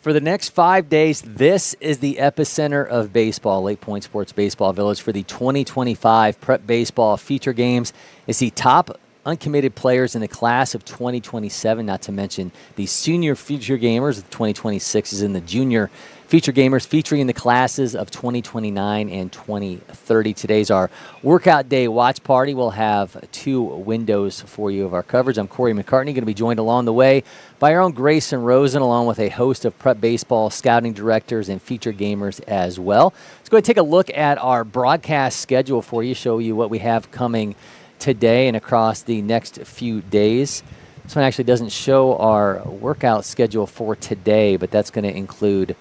For the next 5 days, this is the epicenter of baseball, Lake Point Sports Baseball Village, for the 2025 Prep Baseball Feature Games. It's the top uncommitted players in the class of 2027, not to mention the senior feature gamers of 2026 is in the junior feature gamers, featuring the classes of 2029 and 2030. Today's our workout day watch party. We'll have 2 windows for you of our coverage. I'm Cory McCartney, going to be joined along the way by our own Grayson Rosen, along with a host of prep baseball scouting directors and feature gamers as well. Let's go ahead and take a look at our broadcast schedule for you, show you what we have coming today and across the next few days. This one actually doesn't show our workout schedule for today, but that's going to include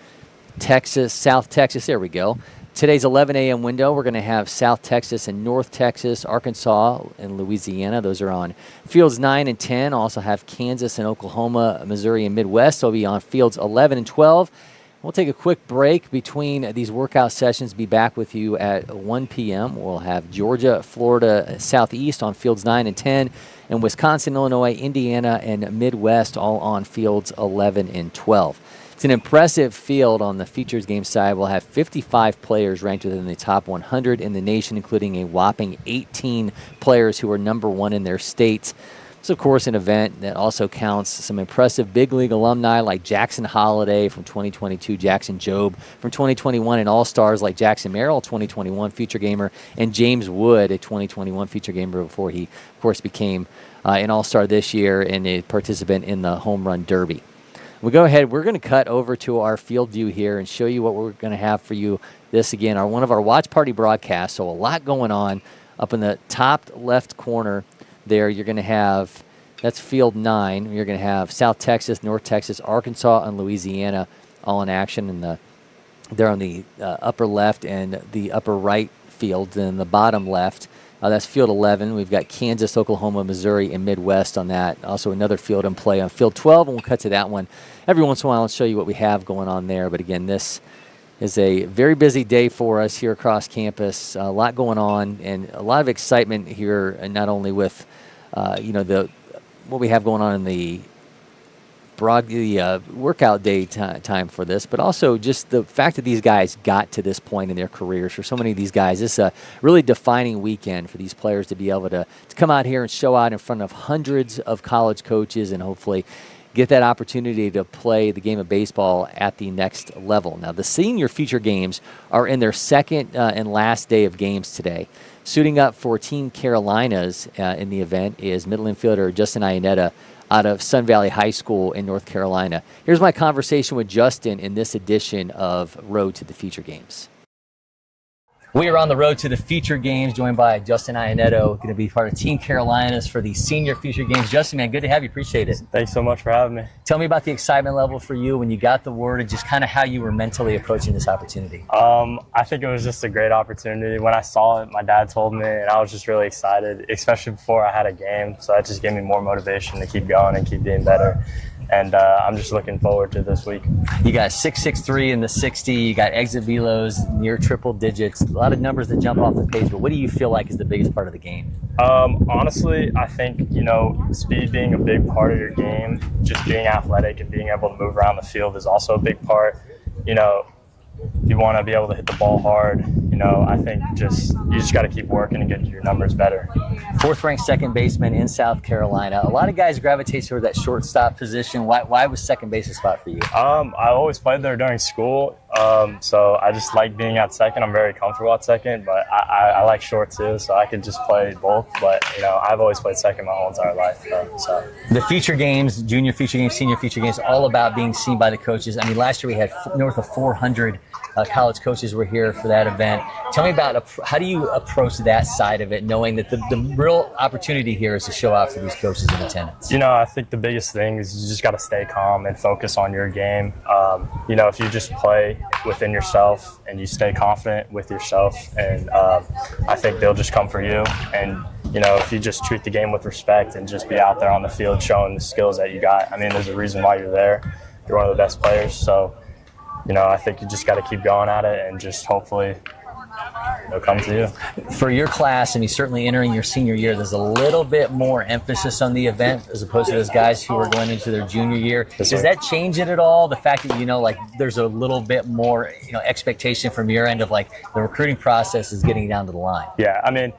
Texas, South Texas. There we go. Today's 11 a.m. window. We're going to have South Texas and North Texas, Arkansas, and Louisiana. Those are on fields 9 and 10. Also have Kansas and Oklahoma, Missouri, and Midwest. So will be on fields 11 and 12. We'll take a quick break between these workout sessions. Be back with you at 1 p.m. We'll have Georgia, Florida, Southeast on fields 9 and 10, and Wisconsin, Illinois, Indiana, and Midwest all on fields 11 and 12. It's an impressive field on the features game side. We'll have 55 players ranked within the top 100 in the nation, including a whopping 18 players who are number 1 in their states. It's, of course, an event that also counts some impressive big league alumni like Jackson Holliday from 2022, Jackson Jobe from 2021, and all-stars like Jackson Merrill, 2021 feature gamer, and James Wood, a 2021 feature gamer before he, of course, became an all-star this year and a participant in the Home Run Derby. We'll go ahead. We're going to cut over to our field view here and show you what we're going to have for you. This, again, are one of our watch party broadcasts, so a lot going on. Up in the top left corner there, you're going to have, that's field 9. You're going to have South Texas, North Texas, Arkansas, and Louisiana all in action. And they're on the upper left and the upper right field. Then the bottom left, that's field 11. We've got Kansas, Oklahoma, Missouri, and Midwest on that. Also another field in play on field 12, and we'll cut to that one every once in a while and show you what we have going on there. But again, this is a very busy day for us here across campus. A lot going on and a lot of excitement here, and not only with what we have going on in the workout day time for this, but also just the fact that these guys got to this point in their careers. For so many of these guys, this is a really defining weekend for these players to be able to come out here and show out in front of hundreds of college coaches and hopefully get that opportunity to play the game of baseball at the next level. Now, the senior feature games are in their second and last day of games today. Suiting up for Team Carolinas in the event is middle infielder Justin Iannetto out of Sun Valley High School in North Carolina. Here's my conversation with Justin in this edition of Road to the Feature Games. We are on the road to the Feature Games, joined by Justin Iannetto, going to be part of Team Carolinas for the Senior Feature Games. Justin, man, good to have you. Appreciate it. Thanks so much for having me. Tell me about the excitement level for you when you got the word and just kind of how you were mentally approaching this opportunity. I think it was just a great opportunity. When I saw it, my dad told me, and I was just really excited, especially before I had a game. So that just gave me more motivation to keep going and keep being better. And I'm just looking forward to this week. You got 6.63 in the 60. You got exit velos near triple digits. A lot of numbers that jump off the page. But what do you feel like is the biggest part of the game? Honestly, I think, speed being a big part of your game, just being athletic and being able to move around the field is also a big part. You want to be able to hit the ball hard. I think you just got to keep working and get your numbers better. 4th-ranked second baseman in South Carolina. A lot of guys gravitate toward that shortstop position. Why was second base a spot for you? I always played there during school, so I just like being at second. I'm very comfortable at second, but I like short too, so I could just play both. But I've always played second my whole entire life. So the feature games, junior feature games, senior feature games, all about being seen by the coaches. I mean, last year we had north of 400 college coaches were here for that event. Tell me about how do you approach that side of it, knowing that the real opportunity here is to show out for these coaches in attendance? I think the biggest thing is you just got to stay calm and focus on your game. If you just play within yourself and you stay confident with yourself, and I think they'll just come for you. And if you just treat the game with respect and just be out there on the field showing the skills that you got, there's a reason why you're there. You're one of the best players. So, I think you just got to keep going at it and just hopefully they'll come to you. For your class, I mean, certainly entering your senior year, there's a little bit more emphasis on the event as opposed to those guys who are going into their junior year. Does that change it at all? The fact that, like there's a little bit more, expectation from your end of like the recruiting process is getting down to the line. Yeah, I mean,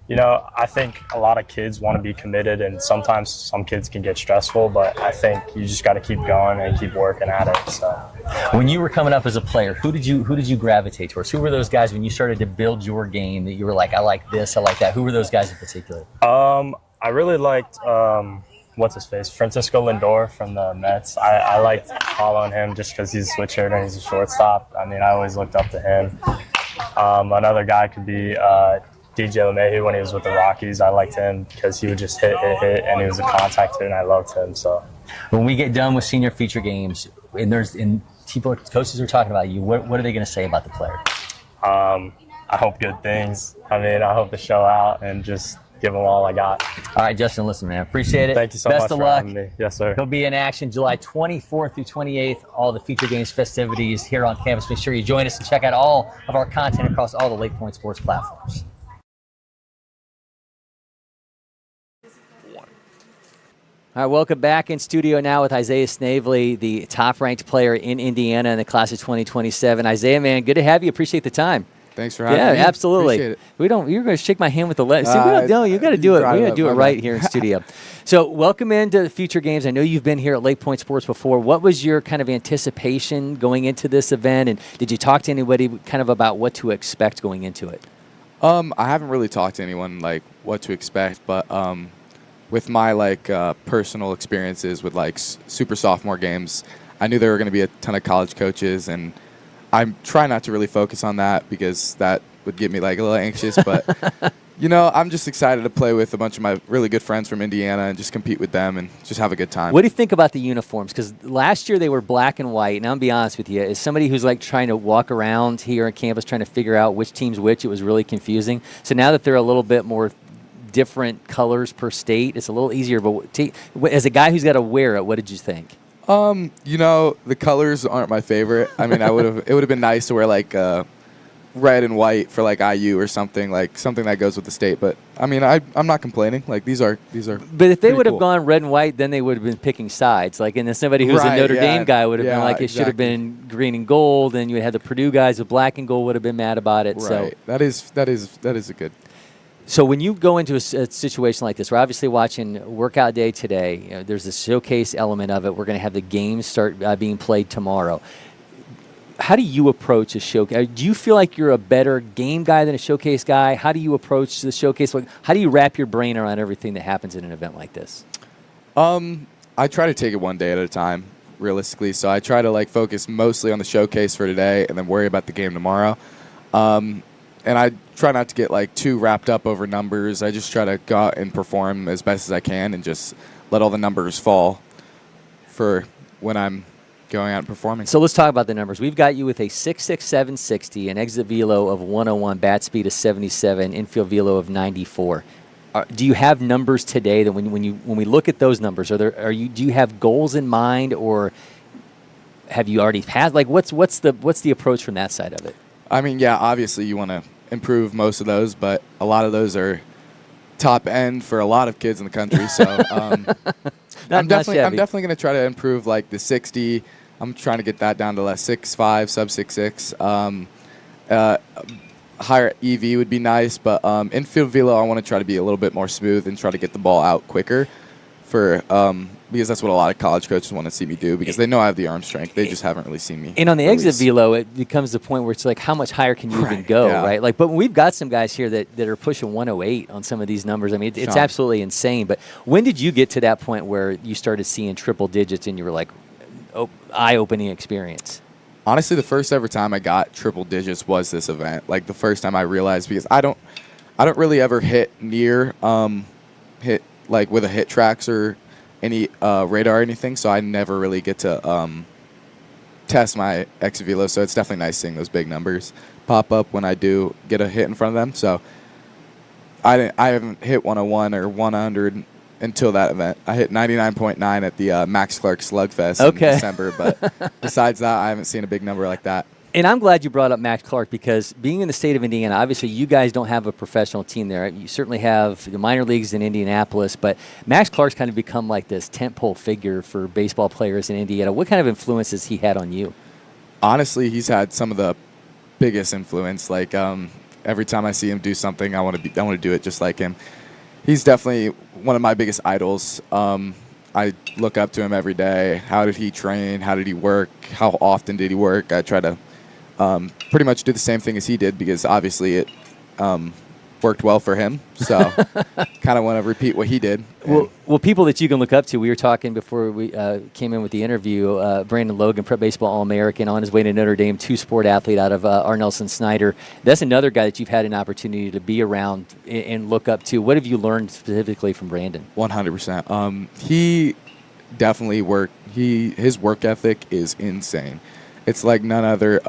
I think a lot of kids want to be committed, and sometimes some kids can get stressful, but I think you just got to keep going and keep working at it. So, when you were coming up as a player, who did you gravitate towards? Who were those guys when you started to build your game that you were like, I like this, I like that? Who were those guys in particular? I really liked what's his face, Francisco Lindor from the Mets. I liked following him just because he's a switch hitter and he's a shortstop. I mean, I always looked up to him. Another guy could be DJ LeMahieu when he was with the Rockies. I liked him because he would just hit, and he was a contact hitter, and I loved him. So, when we get done with senior feature games, and coaches are talking about you, what are they going to say about the player? I hope good things. I mean, I hope to show out and just give them all I got. All right, Justin, listen, man, appreciate it. Thank you so much for having me. Yes, sir. He'll be in action July 24th through 28th. All the feature games festivities here on campus. Make sure you join us and check out all of our content across all the Lake Point Sports platforms. All right, welcome back in studio now with Isaiah Snavely, the top-ranked player in Indiana in the class of 2027. Isaiah, man, good to have you. Appreciate the time. Thanks for having me. Yeah, absolutely. Appreciate it. You're going to shake my hand with the left. See, you got to do it. We got to do it right here in studio. So, welcome into the future games. I know you've been here at Lake Point Sports before. What was your kind of anticipation going into this event, and did you talk to anybody kind of about what to expect going into it? I haven't really talked to anyone like what to expect, but with my personal experiences with super sophomore games, I knew there were going to be a ton of college coaches, and I try not to really focus on that because that would get me a little anxious. But I'm just excited to play with a bunch of my really good friends from Indiana and just compete with them and just have a good time. What do you think about the uniforms? Because last year they were black and white, and I'll be honest with you, as somebody who's trying to walk around here on campus trying to figure out which team's which, it was really confusing. So now that they're a little bit more different colors per state, it's a little easier. But as a guy who's got to wear it, what did you think? The colors aren't my favorite. I mean, it would have been nice to wear red and white for IU or something, something that goes with the state. But I mean, I'm not complaining. These are. But if they would have gone red and white, then they would have been picking sides. And then somebody who's a Notre Dame guy would have been it should have been green and gold, and you had the Purdue guys with black and gold would have been mad about it. Right. So that is a good. So when you go into a situation like this, we're obviously watching workout day today. There's the showcase element of it. We're going to have the games start being played tomorrow. How do you approach a showcase? Do you feel like you're a better game guy than a showcase guy? How do you approach the showcase? How do you wrap your brain around everything that happens in an event like this? I try to take it one day at a time, realistically. So I try to focus mostly on the showcase for today and then worry about the game tomorrow. And I try not to get too wrapped up over numbers. I just try to go out and perform as best as I can and just let all the numbers fall for when I'm going out and performing. So let's talk about the numbers. We've got you with a 6'6", 760, an exit velo of 101, bat speed of 77, infield velo of 94. Do you have numbers today that when we look at those numbers, do you have goals in mind, or have you already passed? What's the approach from that side of it? I mean, yeah, obviously you want to improve most of those, but a lot of those are top end for a lot of kids in the country. So I'm definitely going to try to improve the 60. I'm trying to get that down to 6'5", sub 6'6". Higher EV would be nice, but infield velo I want to try to be a little bit more smooth and try to get the ball out quicker because that's what a lot of college coaches want to see me do because they know I have the arm strength. They just haven't really seen me. And on the exit velo, it becomes the point where it's how much higher can you even go, right? But we've got some guys here that are pushing 108 on some of these numbers. I mean, it's absolutely insane. But when did you get to that point where you started seeing triple digits and you were eye-opening experience? Honestly, the first ever time I got triple digits was this event. The first time I realized, because I don't really ever hit near with a hit tracks or any radar or anything, so I never really get to test my exit velo. So it's definitely nice seeing those big numbers pop up when I do get a hit in front of them. So I haven't hit 101 or 100 until that event. I hit 99.9 at the Max Clark Slugfest in December, but besides that, I haven't seen a big number like that. And I'm glad you brought up Max Clark, because being in the state of Indiana, obviously you guys don't have a professional team there. You certainly have the minor leagues in Indianapolis, but Max Clark's kind of become like this tentpole figure for baseball players in Indiana. What kind of influence has he had on you? Honestly, he's had some of the biggest influence. Like every time I see him do something, I want to do it just like him. He's definitely one of my biggest idols. I look up to him every day. How did he train? How did he work? How often did he work? I try to pretty much do the same thing as he did, because obviously it worked well for him. So kind of want to repeat what he did. Well, people that you can look up to, we were talking before we came in with the interview, Brandon Logan, Prep Baseball All-American, on his way to Notre Dame, two-sport athlete out of R. Nelson Snyder. That's another guy that you've had an opportunity to be around and look up to. What have you learned specifically from Brandon? 100%. He definitely his work ethic is insane. It's like none other.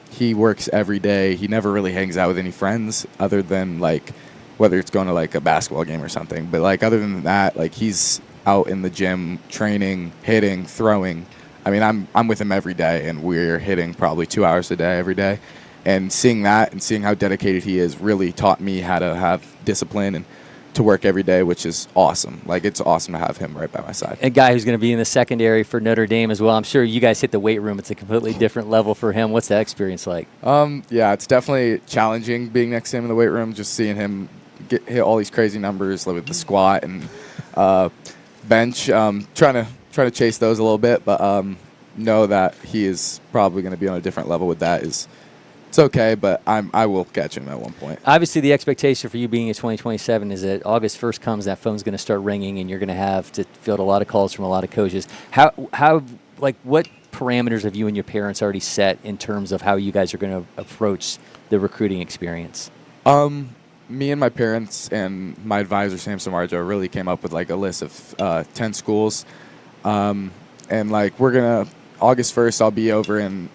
He works every day. He never really hangs out with any friends other than like whether it's going to like a basketball game or something. But like other than that, like he's out in the gym training, hitting, throwing. I mean, I'm with him every day, and we're hitting probably 2 hours a day every day. And seeing that and seeing how dedicated he is really taught me how to have discipline and to work every day, which is awesome. Like, it's awesome to have him right by my side. A guy who's going to be in the secondary for Notre Dame as well. I'm sure you guys hit the weight room. It's a completely different level for him. What's that experience like? Yeah, it's definitely challenging being next to him in the weight room, just seeing him hit all these crazy numbers like with the squat and bench. Trying to chase those a little bit, but know that he is probably going to be on a different level with that. It's okay, but I will catch him at one point. Obviously, the expectation for you being in 2027 is that August 1st comes, that phone's going to start ringing, and you're going to have to field a lot of calls from a lot of coaches. What parameters have you and your parents already set in terms of how you guys are going to approach the recruiting experience? Me and my parents and my advisor, Sam Samarjo, really came up with like a list of 10 schools. And like August 1st, I'll be over in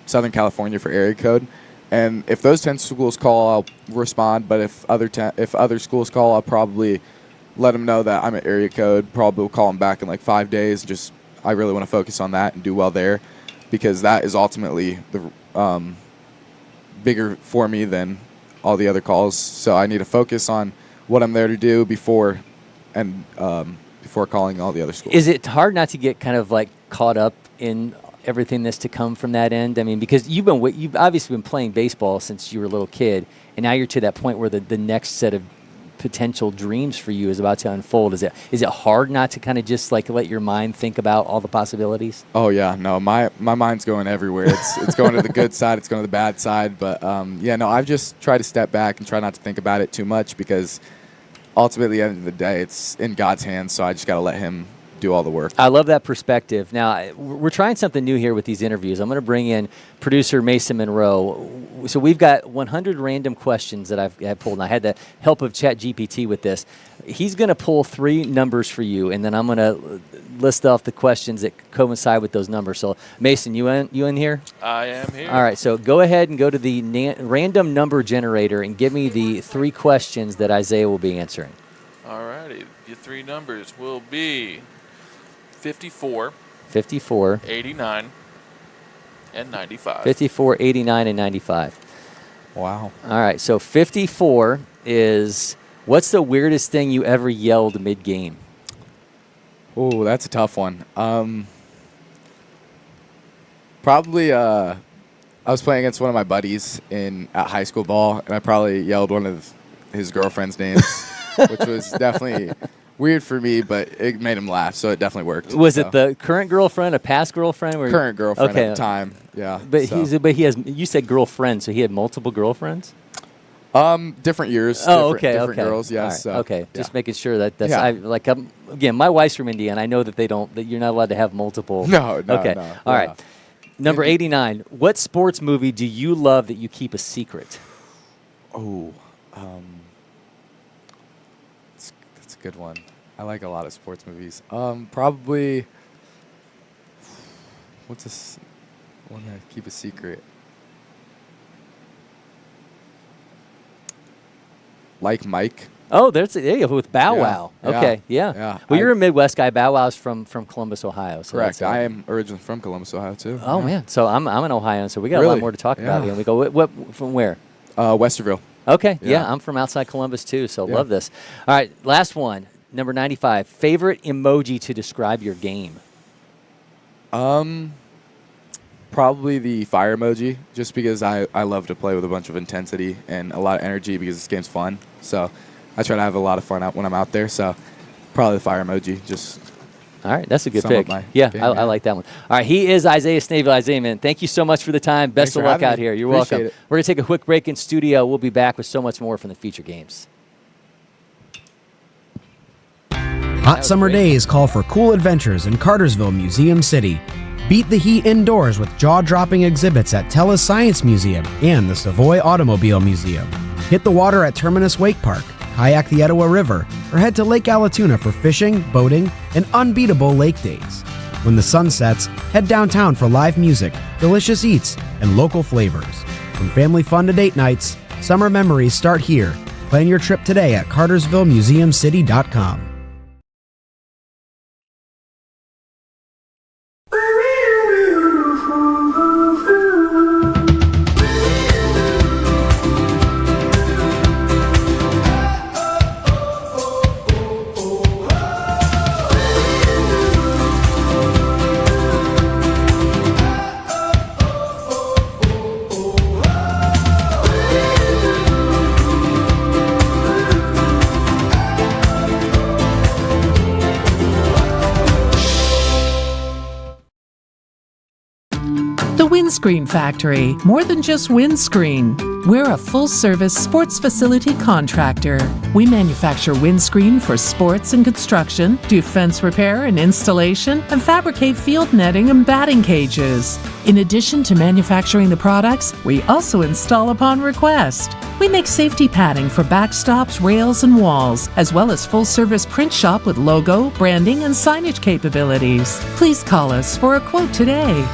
Southern California for area code, and if those 10 schools call, I'll respond. But if other schools call, I'll probably let them know that I'm at area code. Probably will call them back in like 5 days. Just I really want to focus on that and do well there, because that is ultimately the bigger for me than all the other calls. So I need to focus on what I'm there to do before calling all the other schools. Is it hard not to get kind of like caught up in everything that's to come from that end? I mean, because you've obviously been playing baseball since you were a little kid, and now you're to that point where the next set of potential dreams for you is about to unfold. Is it hard not to kind of just like let your mind think about all the possibilities? Oh yeah, no, my mind's going everywhere. It's going to the good side, it's going to the bad side, but I've just tried to step back and try not to think about it too much, because ultimately at the end of the day, it's in God's hands. So I just got to let Him do all the work. I love that perspective. Now, we're trying something new here with these interviews. I'm going to bring in producer Mason Monroe. So we've got 100 random questions that I've pulled, and I had the help of ChatGPT with this. He's going to pull 3 numbers for you, and then I'm going to list off the questions that coincide with those numbers. So, Mason, you in here? I am here. All right, so go ahead and go to the random number generator and give me the 3 questions that Isaiah will be answering. All righty. Your 3 numbers will be 54, 89, and 95. 54, 89, and 95. Wow. All right, so 54 is, what's the weirdest thing you ever yelled mid-game? Oh, that's a tough one. Probably I was playing against one of my buddies at high school ball, and I probably yelled one of his girlfriend's names, which was definitely weird for me, but it made him laugh, so it definitely worked. Was it the current girlfriend, a past girlfriend? Current girlfriend at the time, yeah. But you said girlfriend, so he had multiple girlfriends? Different years. Oh, different girls, yes. Right, so, okay, yeah. just making sure that's Yeah. again, my wife's from Indiana. I know that that you're not allowed to have multiple. No. Okay, no, all right. Number 89. What sports movie do you love that you keep a secret? Oh, that's a good one. I like a lot of sports movies. Probably, what's this one that I keep a secret? Like Mike Oh, there you go, with Bow Wow. Yeah. Okay, yeah. Yeah. Well, you're a Midwest guy. Bow Wow's from Columbus, Ohio. So Correct. that's, I am originally from Columbus, Ohio, too. Oh, man. So I'm an Ohioan, so we got a lot Really? more to talk about Yeah. here. We go, what from where? Westerville. Okay, yeah. Yeah. I'm from outside Columbus, too, so Yeah. love this. All right, last one, number 95. Favorite emoji to describe your game? Probably the fire emoji, just because I love to play with a bunch of intensity and a lot of energy because this game's fun. So I try to have a lot of fun when I'm out there. So probably the fire emoji. Just All right, that's a good sum up pick. my Yeah, game, I like that one. All right, he is Isaiah Snavely. Isaiah, man, thank you so much for the time. Best Thanks of for luck having out me. here. You're Appreciate welcome. it. We're going to take a quick break in studio. We'll be back with so much more from the feature games. Hot summer days call for cool adventures in Cartersville Museum City. Beat the heat indoors with jaw-dropping exhibits at Tellus Science Museum and the Savoy Automobile Museum. Hit the water at Terminus Wake Park, kayak the Etowah River, or head to Lake Allatoona for fishing, boating, and unbeatable lake days. When the sun sets, head downtown for live music, delicious eats, and local flavors. From family fun to date nights, summer memories start here. Plan your trip today at cartersvillemuseumcity.com. The Windscreen Factory, more than just windscreen. We're a full-service sports facility contractor. We manufacture windscreen for sports and construction, do fence repair and installation, and fabricate field netting and batting cages. In addition to manufacturing the products, we also install upon request. We make safety padding for backstops, rails, and walls, as well as full-service print shop with logo, branding, and signage capabilities. Please call us for a quote today.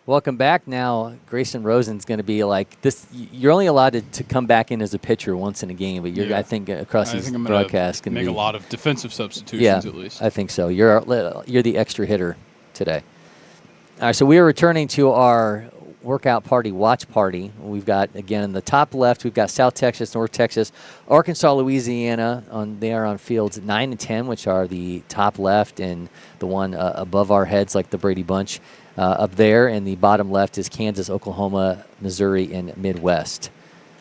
Welcome back. Now, Grayson Rosen's going to be like this. You're only allowed to come back in as a pitcher once in a game, but I think across these broadcasts can make be a lot of defensive substitutions at least. I think so. You're the extra hitter today. All right, so we are returning to our workout party, watch party. We've got, again, in the top left, we've got South Texas, North Texas, Arkansas, Louisiana. They are on fields 9 and 10, which are the top left, and the one above our heads, like the Brady Bunch, up there. And the bottom left is Kansas, Oklahoma, Missouri, and Midwest.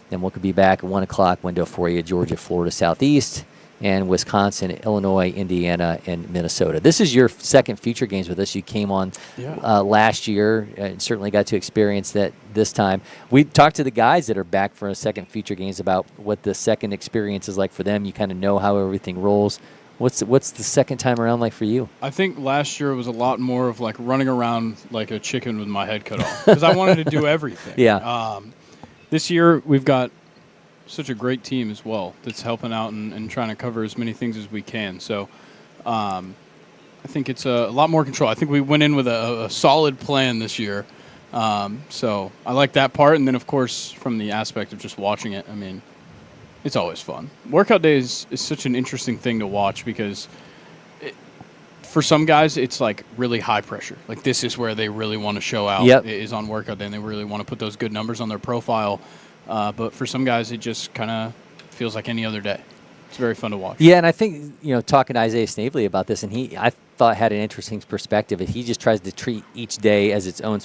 Then we'll be back at 1 o'clock window for you, Georgia, Florida, Southeast, and Wisconsin, Illinois, Indiana, and Minnesota. This is your second feature games with us. You came on last year and certainly got to experience that this time. We talked to the guys that are back for a second feature games about what the second experience is like for them. You kind of know how everything rolls. What's the second time around like for you? I think last year was a lot more of like running around like a chicken with my head cut off because I wanted to do everything. Yeah. This year we've got such a great team as well that's helping out and trying to cover as many things as we can. So I think it's a lot more control. I think we went in with a solid plan this year. So I like that part. And then, of course, from the aspect of just watching it, I mean, it's always fun. Workout day is such an interesting thing to watch because for some guys, it's like really high pressure. Like this is where they really want to show out is on workout day, and they really want to put those good numbers on their profile. But for some guys, it just kind of feels like any other day. It's very fun to watch. Yeah, and I think, talking to Isaiah Snavely about this, and I thought had an interesting perspective. He just tries to treat each day as its own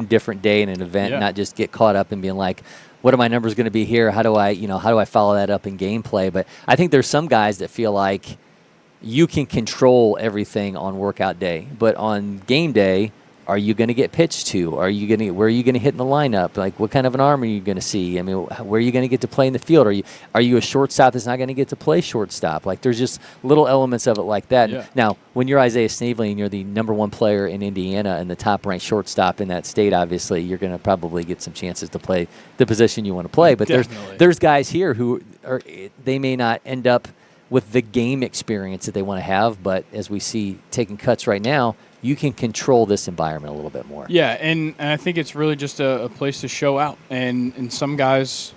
different day in an event, not just get caught up in being like, what are my numbers going to be here? How do I follow that up in gameplay? But I think there's some guys that feel like you can control everything on workout day, but on game day, are you going to get pitched to? Where are you going to hit in the lineup? Like, what kind of an arm are you going to see? I mean, where are you going to get to play in the field? Are you a shortstop that's not going to get to play shortstop? Like, there's just little elements of it like that. Yeah. Now, when you're Isaiah Snavely and you're the -- 1 player in Indiana and the top-ranked shortstop in that state, obviously, you're going to probably get some chances to play the position you want to play. But there's guys here who they may not end up with the game experience that they want to have. But as we see taking cuts right now, you can control this environment a little bit more. Yeah, and I think it's really just a place to show out. And some guys,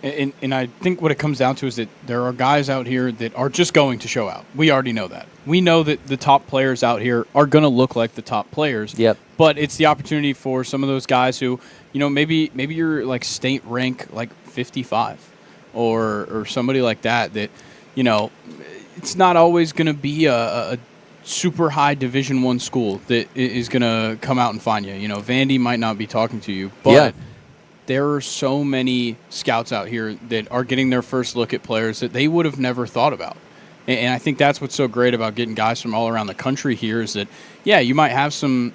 and I think what it comes down to is that there are guys out here that are just going to show out. We already know that. We know that the top players out here are going to look like the top players. Yep. But it's the opportunity for some of those guys who, maybe you're like state rank like 55 or somebody like that, it's not always going to be a super high Division I school that is going to come out and find you. Vandy might not be talking to you, but there are so many scouts out here that are getting their first look at players that they would have never thought about. And I think that's what's so great about getting guys from all around the country here is that, you might have some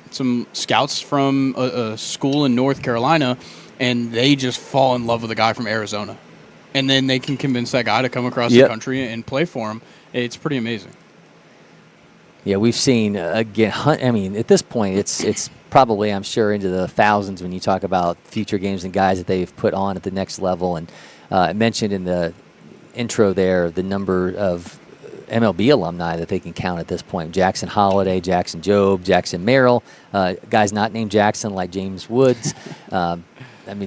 scouts from a school in North Carolina, and they just fall in love with a guy from Arizona. And then they can convince that guy to come across the country and play for him. It's pretty amazing. Yeah, we've seen, again, at this point, it's probably, I'm sure, into the thousands when you talk about future games and guys that they've put on at the next level. And I mentioned in the intro there the number of MLB alumni that they can count at this point. Jackson Holiday, Jackson Jobe, Jackson Merrill, guys not named Jackson like James Woods.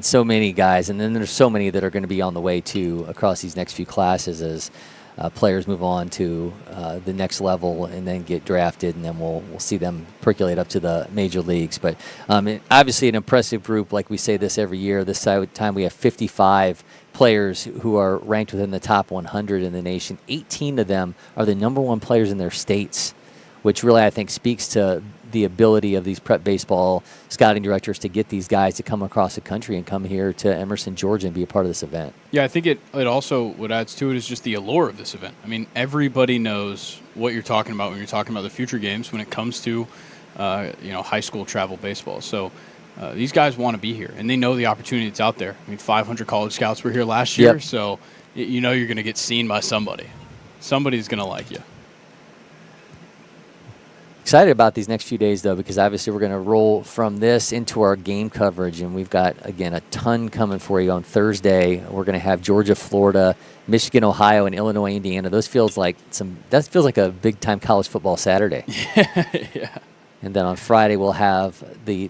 So many guys. And then there's so many that are going to be on the way, too, across these next few classes as players move on to the next level and then get drafted, and then we'll see them percolate up to the major leagues. But obviously an impressive group. Like we say this every year. This time we have 55 players who are ranked within the top 100 in the nation. 18 of them are the number one players in their states, which really I think speaks to the ability of these prep baseball scouting directors to get these guys to come across the country and come here to Emerson, Georgia, and be a part of this event. Yeah, I think it also, what adds to it is just the allure of this event. Everybody knows what you're talking about when you're talking about the future games when it comes to, high school travel baseball. So these guys want to be here, and they know the opportunity that's out there. 500 college scouts were here last year, so you're going to get seen by somebody. Somebody's going to like you. Excited about these next few days, though, because obviously we're going to roll from this into our game coverage, and we've got, again, a ton coming for you on Thursday. We're going to have Georgia, Florida, Michigan, Ohio, and Illinois, Indiana. That feels like a big-time college football Saturday. Yeah. And then on Friday we'll have the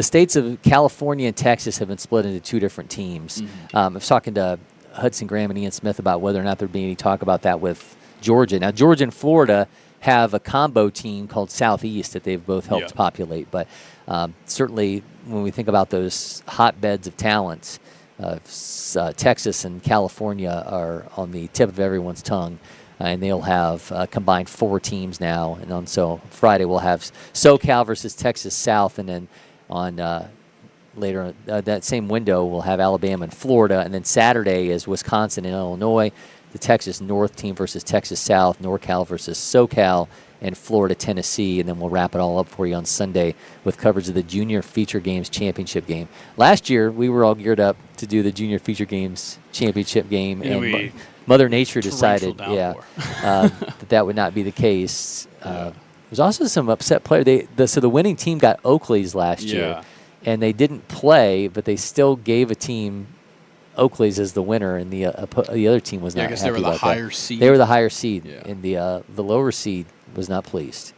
states of California and Texas have been split into two different teams. Mm-hmm. I was talking to Hudson Graham and Ian Smith about whether or not there'd be any talk about that with Georgia. Now, Georgia and Florida have a combo team called Southeast that they've both helped populate. But certainly when we think about those hotbeds of talents, Texas and California are on the tip of everyone's tongue. And they'll have combined 4 teams now. And so Friday we'll have SoCal versus Texas South. And then on later that same window we'll have Alabama and Florida. And then Saturday is Wisconsin and Illinois. The Texas North team versus Texas South, NorCal versus SoCal, and Florida, Tennessee. And then we'll wrap it all up for you on Sunday with coverage of the Junior Feature Games Championship game. Last year, we were all geared up to do the Junior Feature Games Championship game. And Mother Nature decided that would not be the case. There's also some upset players. So the winning team got Oakley's last year, and they didn't play, but they still gave a team Oakley's as the winner, and the other team was not happy about that. I guess they were the higher seed. They were the higher seed, and the lower seed was not pleased,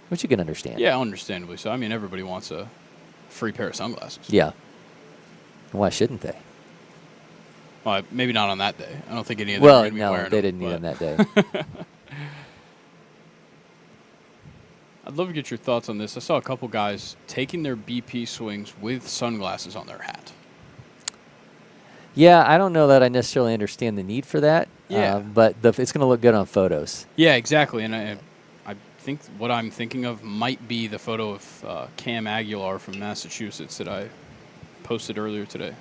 which you can understand. Yeah, understandably so. Everybody wants a free pair of sunglasses. Yeah. Why shouldn't they? Well, maybe not on that day. I don't think any of them are going to be wearing them. Well, no, they didn't need them that day. I'd love to get your thoughts on this. I saw a couple guys taking their BP swings with sunglasses on their hat. Yeah, I don't know that I necessarily understand the need for that. Yeah. But it's going to look good on photos. Yeah, exactly. And I think what I'm thinking of might be the photo of Cam Aguilar from Massachusetts that I posted earlier today.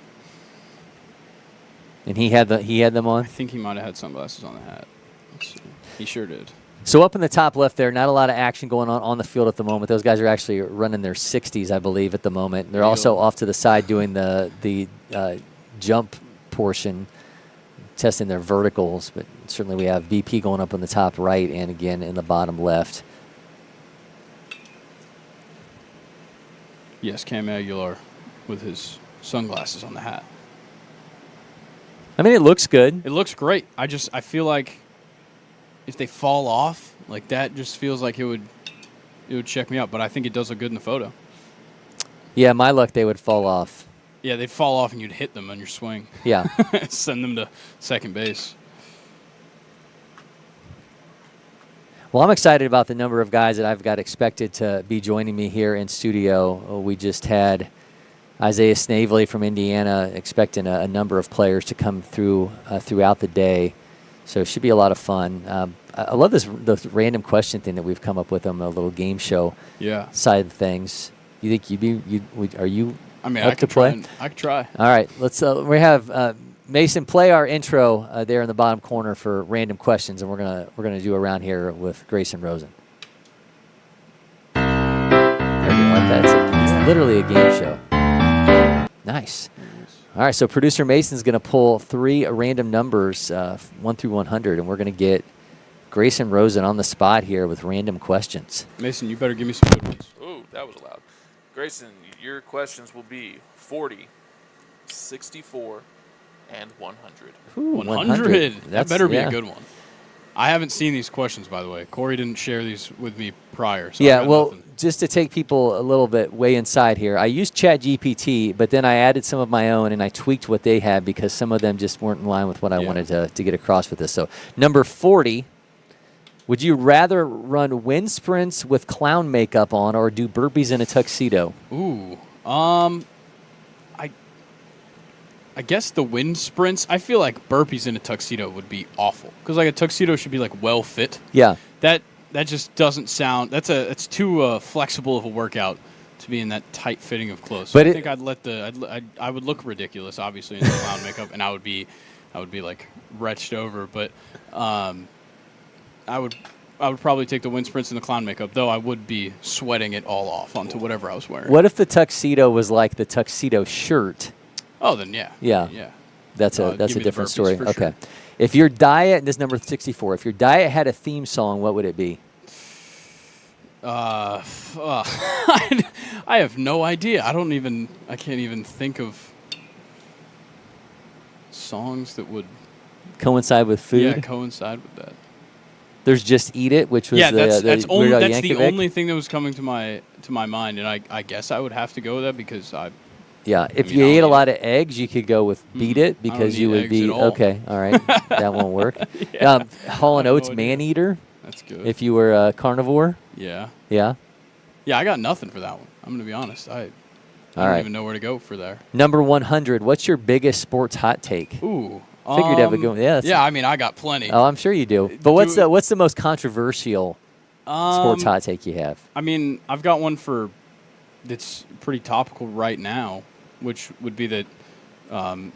And he had them on? I think he might have had sunglasses on the hat. Let's see. He sure did. So up in the top left there, not a lot of action going on the field at the moment. Those guys are actually running their 60s, I believe, at the moment. They're also off to the side doing the jump portion, testing their verticals. But certainly we have BP going up in the top right and again in the bottom left. Yes, Cam Aguilar with his sunglasses on the hat. It looks good. It looks great. I feel like if they fall off, like that just feels like it would check me out. But I think it does look good in the photo. Yeah, my luck, they would fall off. Yeah, they'd fall off and you'd hit them on your swing. Yeah. Send them to second base. Well, I'm excited about the number of guys that I've got expected to be joining me here in studio. We just had Isaiah Snavely from Indiana, expecting a number of players to come through throughout the day. So it should be a lot of fun. I love the random question thing that we've come up with on a little game show side of things. You think are you up to play? I could try. All right, let's. We have Mason play our intro there in the bottom corner for random questions, and we're gonna do around here with Grayson Rosen. Everything like that. It's literally a game show. Nice. All right, so producer Mason's going to pull 3 random numbers, 1 through 100, and we're going to get Grayson Rosen on the spot here with random questions. Mason, you better give me some good ones. Ooh, that was loud. Grayson, your questions will be 40, 64, and 100. Ooh, 100. That better be yeah. a good one. I haven't seen these questions, by the way. Corey didn't share these with me prior. So Yeah, well, just to take people a little bit way inside here, I used ChatGPT, but then I added some of my own, and I tweaked what they had because some of them just weren't in line with what I wanted to get across with this. So number 40, would you rather run wind sprints with clown makeup on or do burpees in a tuxedo? Ooh. I guess the wind sprints, I feel like burpees in a tuxedo would be awful. Because like a tuxedo should be like well fit. Yeah. That just doesn't sound, it's too flexible of a workout to be in that tight fitting of clothes. So But I think I would look ridiculous, obviously, in the clown makeup, and I would be like retched over. But I would probably take the wind sprints and the clown makeup, though I would be sweating it all off onto whatever I was wearing. What if the tuxedo was like the tuxedo shirt? Oh, then yeah. Yeah. That's a different story. For Okay. sure. If your diet, and this is number 64, if your diet had a theme song, what would it be? I have no idea. I can't even think of songs that would Coincide with food? Yeah, coincide with that. There's Just Eat It, which was that's the Yankovic. only thing that was coming to my mind, and I guess I would have to go with that because if you ate a lot of eggs, you could go with Beat It because you would be okay. All right, that won't work. Hall and Oates Man Eater. That's good. If you were a carnivore. Yeah. Yeah. Yeah, I got nothing for that one. I'm gonna be honest. I don't even know where to go for there. Number 100. What's your biggest sports hot take? Ooh. Figured have a good one. Yeah, I mean, I got plenty. Oh, I'm sure you do. But what's the most controversial sports hot take you have? I mean, I've got one that's pretty topical right now, which would be that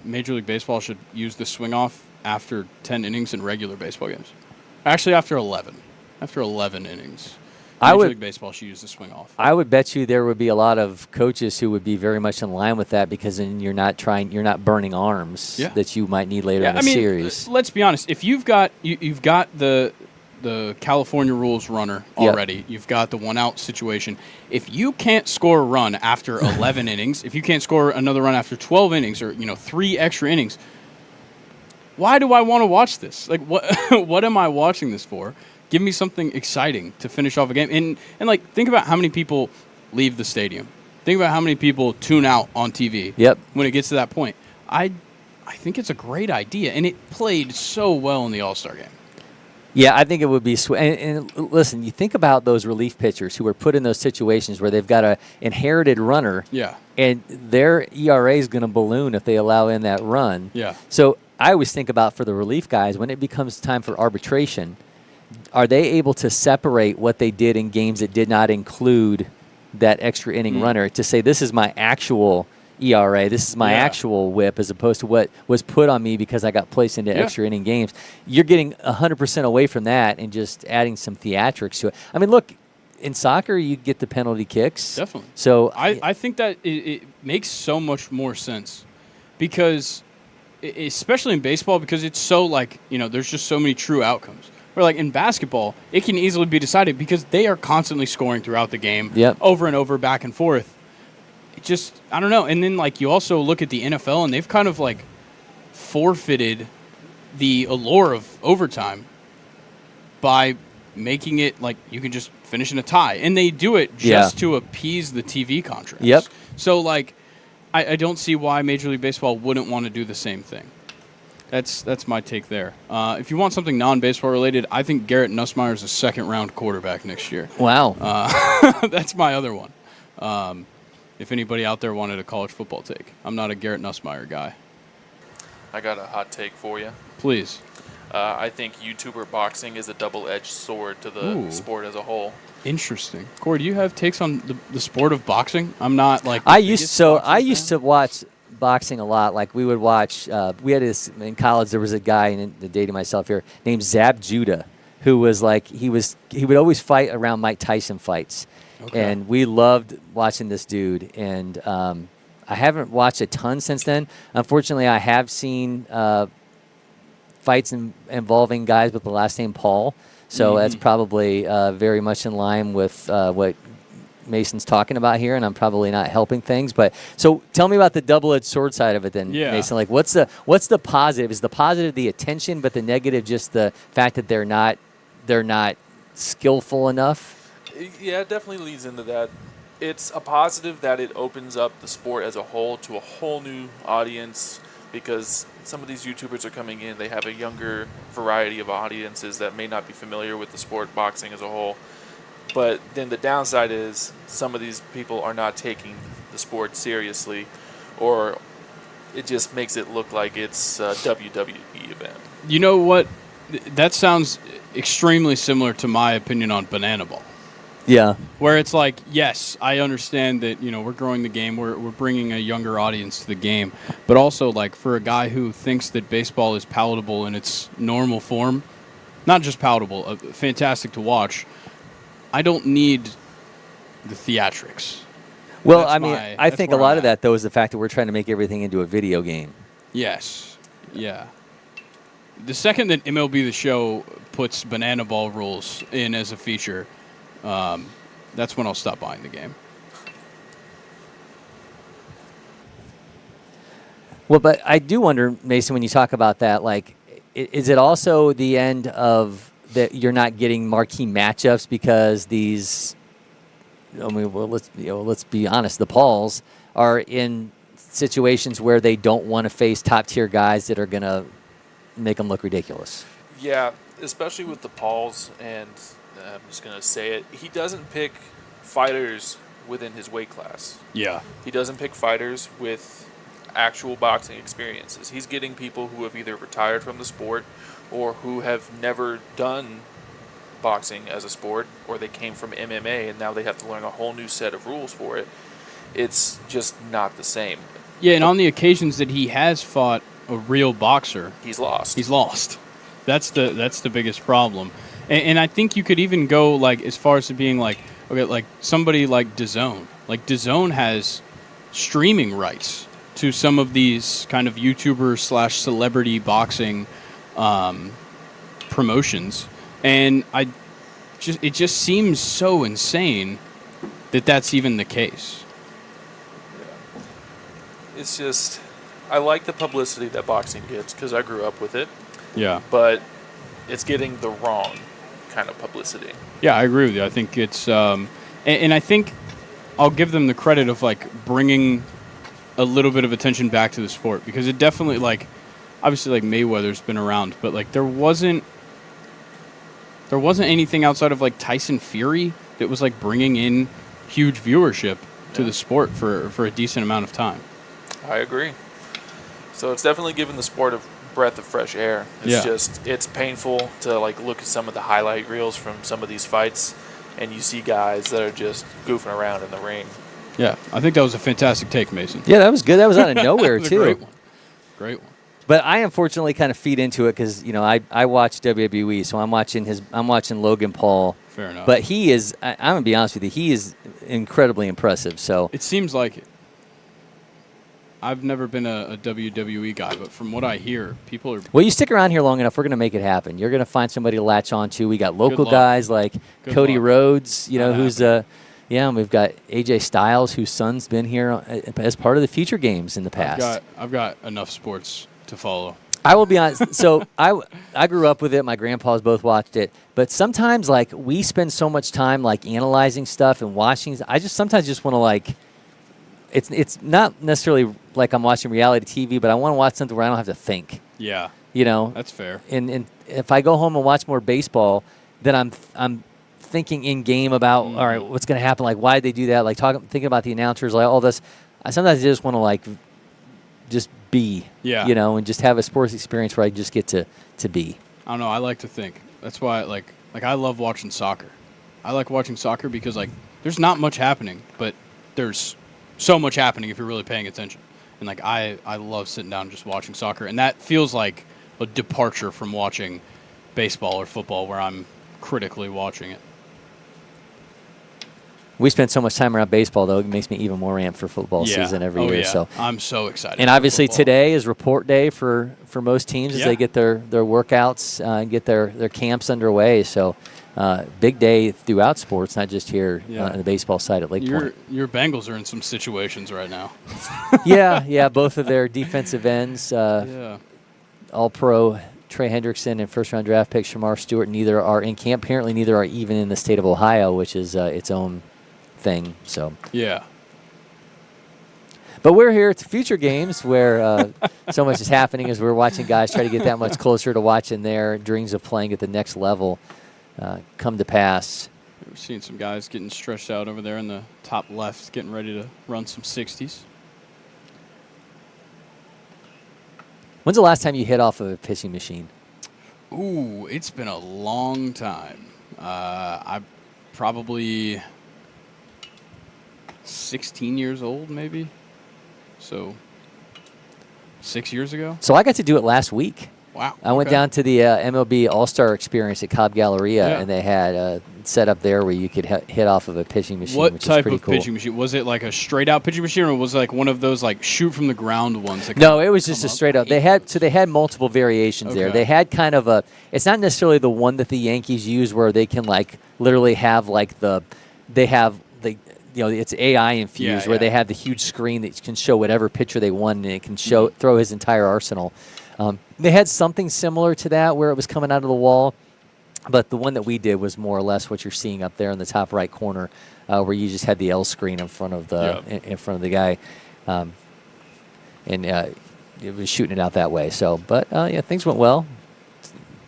Major League Baseball should use the swing off after 10 innings in regular baseball games. Actually, after 11. After 11 innings. Major League Baseball should use the swing off. I would bet you there would be a lot of coaches who would be very much in line with that because then you're not burning arms that you might need later in the series. Let's be honest. If you've got the California rules runner already, you've got the 1-out situation. If you can't score a run after 11 innings, if you can't score another run after 12 innings or 3 extra innings, why do I want to watch this? Like what am I watching this for? Give me something exciting to finish off a game. And like, think about how many people leave the stadium. Think about how many people tune out on TV when it gets to that point. I think it's a great idea, and it played so well in the All-Star game. Yeah, I think it would be and listen, you think about those relief pitchers who are put in those situations where they've got an inherited runner, and their ERA is going to balloon if they allow in that run. Yeah. So I always think about for the relief guys, when it becomes time for arbitration, are they able to separate what they did in games that did not include that extra inning runner to say this is my actual ERA, this is my actual whip, as opposed to what was put on me because I got placed into extra inning games? You're getting 100% away from that and just adding some theatrics to it. I mean, look, in soccer, you get the penalty kicks. Definitely. So I think that it makes so much more sense because, especially in baseball, because it's so there's just so many true outcomes. Or like in basketball, it can easily be decided because they are constantly scoring throughout the game, over and over, back and forth. It just, I don't know. And then you also look at the NFL, and they've kind of forfeited the allure of overtime by making it like you can just finish in a tie. And they do it just to appease the TV contracts. Yep. So, like, I don't see why Major League Baseball wouldn't want to do the same thing. That's my take there. If you want something non-baseball related, I think Garrett Nussmeier is a second-round quarterback next year. Wow. That's my other one. If anybody out there wanted a college football take. I'm not a Garrett Nussmeier guy. I got a hot take for you. Please. I think YouTuber boxing is a double-edged sword to the sport as a whole. Interesting. Corey, do you have takes on the sport of boxing? I'm not like I used to watch boxing a lot. Like we would watch. We had this in college. There was a guy, and dating myself here, named Zab Judah, who was like he would always fight around Mike Tyson fights, and we loved watching this dude. And I haven't watched a ton since then. Unfortunately, I have seen fights involving guys with the last name Paul. So that's probably very much in line with what Mason's talking about here, and I'm probably not helping things. But so tell me about the double-edged sword side of it then, Mason. Like what's the positive? Is the positive the attention, but the negative just the fact that they're not skillful enough? Yeah, it definitely leads into that. It's a positive that it opens up the sport as a whole to a whole new audience, because some of these YouTubers are coming in, they have a younger variety of audiences that may not be familiar with the sport boxing as a whole. But then the downside is some of these people are not taking the sport seriously, or it just makes it look like it's a WWE event. You know what? That sounds extremely similar to my opinion on Banana Ball. Yeah. Where it's like, yes, I understand that, we're growing the game, we're bringing a younger audience to the game, but also, like, for a guy who thinks that baseball is palatable in its normal form, not just palatable, fantastic to watch, I don't need the theatrics. Well, I think a lot of that, though, is the fact that we're trying to make everything into a video game. Yes. Yeah. The second that MLB The Show puts Banana Ball rules in as a feature, that's when I'll stop buying the game. Well, but I do wonder, Mason, when you talk about that, like, is it also the end of that you're not getting marquee matchups because these? Let's be honest. The Pauls are in situations where they don't want to face top tier guys that are going to make them look ridiculous. Yeah, especially with the Pauls, and I'm just going to say it. He doesn't pick fighters within his weight class. Yeah. He doesn't pick fighters with actual boxing experiences. He's getting people who have either retired from the sport or who have never done boxing as a sport, or they came from MMA and now they have to learn a whole new set of rules for it. It's just not the same. Yeah, and on the occasions that he has fought a real boxer, he's lost. He's lost. That's the biggest problem. And I think you could even go like as far as to being like, okay, like somebody like DAZN. Like DAZN has streaming rights to some of these kind of YouTuber / celebrity boxing promotions, and it just seems so insane that that's even the case. It's just, I like the publicity that boxing gets because I grew up with it. Yeah. But it's getting the wrong kind of publicity. Yeah, I agree with you. I think it's, and I think I'll give them the credit of like bringing a little bit of attention back to the sport, because it definitely, like, obviously like Mayweather's been around, but like there wasn't anything outside of like Tyson Fury that was like bringing in huge viewership to the sport for a decent amount of time. I agree. So it's definitely given the sport a breath of fresh air. It's painful to like look at some of the highlight reels from some of these fights, and you see guys that are just goofing around in the ring. Yeah, I think that was a fantastic take, Mason. Yeah, that was good. That was out of nowhere That was too. a great one. But I unfortunately kind of feed into it because I watch WWE, so I'm watching Logan Paul. Fair enough. But he is. I'm gonna be honest with you. He is incredibly impressive. So it seems like it. I've never been a WWE guy, but from what I hear, people are... Well, you stick around here long enough, we're going to make it happen. You're going to find somebody to latch on to. We got local guys like Cody Rhodes, who's... and we've got AJ Styles, whose son's been here as part of the future games in the past. I've got enough sports to follow. I will be honest. So I grew up with it. My grandpas both watched it. But sometimes, like, we spend so much time, like, analyzing stuff and watching. I just sometimes just want to, like, it's not necessarily like I'm watching reality TV, but I want to watch something where I don't have to think. Yeah. You know? That's fair. And if I go home and watch more baseball, then I'm thinking in game about, all right, what's going to happen? Like, why did they do that? Like, thinking about the announcers, like all this. I sometimes just want to, like, just be, Yeah. you know, and just have a sports experience where I just get to be. I don't know. I like to think. That's why, like I love watching soccer. I like watching soccer because, like, there's not much happening, but there's so much happening if you're really paying attention. And, like, I love sitting down and just watching soccer. And that feels like a departure from watching baseball or football where I'm critically watching it. We spend so much time around baseball, though, it makes me even more amped for football season every year. Yeah. So I'm so excited. And obviously today is report day for most teams as they get their workouts and get their camps underway. So big day throughout sports, not just here on the baseball side at Lake Point. Your Bengals are in some situations right now. yeah, both of their defensive ends, All-Pro Trey Hendrickson and first-round draft pick Shamar Stewart, neither are in camp. Apparently neither are even in the state of Ohio, which is its own thing. So yeah. But we're here at the Future Games where so much is happening as we're watching guys try to get that much closer to watching their dreams of playing at the next level come to pass. We're seeing some guys getting stretched out over there in the top left, getting ready to run some 60s. When's the last time you hit off of a pitching machine? Ooh, it's been a long time. I probably 16 years old, maybe. So 6 years ago. So I got to do it last week. Wow. I went down to the MLB All-Star Experience at Cobb Galleria, and they had a setup there where you could hit off of a pitching machine, What which type is pretty of cool. pitching machine? Was it like a straight-out pitching machine, or was it like one of those like shoot from the ground ones? That No, it was just a straight-up. They had multiple variations there. They had kind of a. It's not necessarily the one that the Yankees use, where they can like literally have like it's AI infused, where they have the huge screen that can show whatever pitcher they want, and it can throw his entire arsenal. They had something similar to that where it was coming out of the wall, but the one that we did was more or less what you're seeing up there in the top right corner, where you just had the L screen in front of the guy, and it was shooting it out that way. So, but things went well.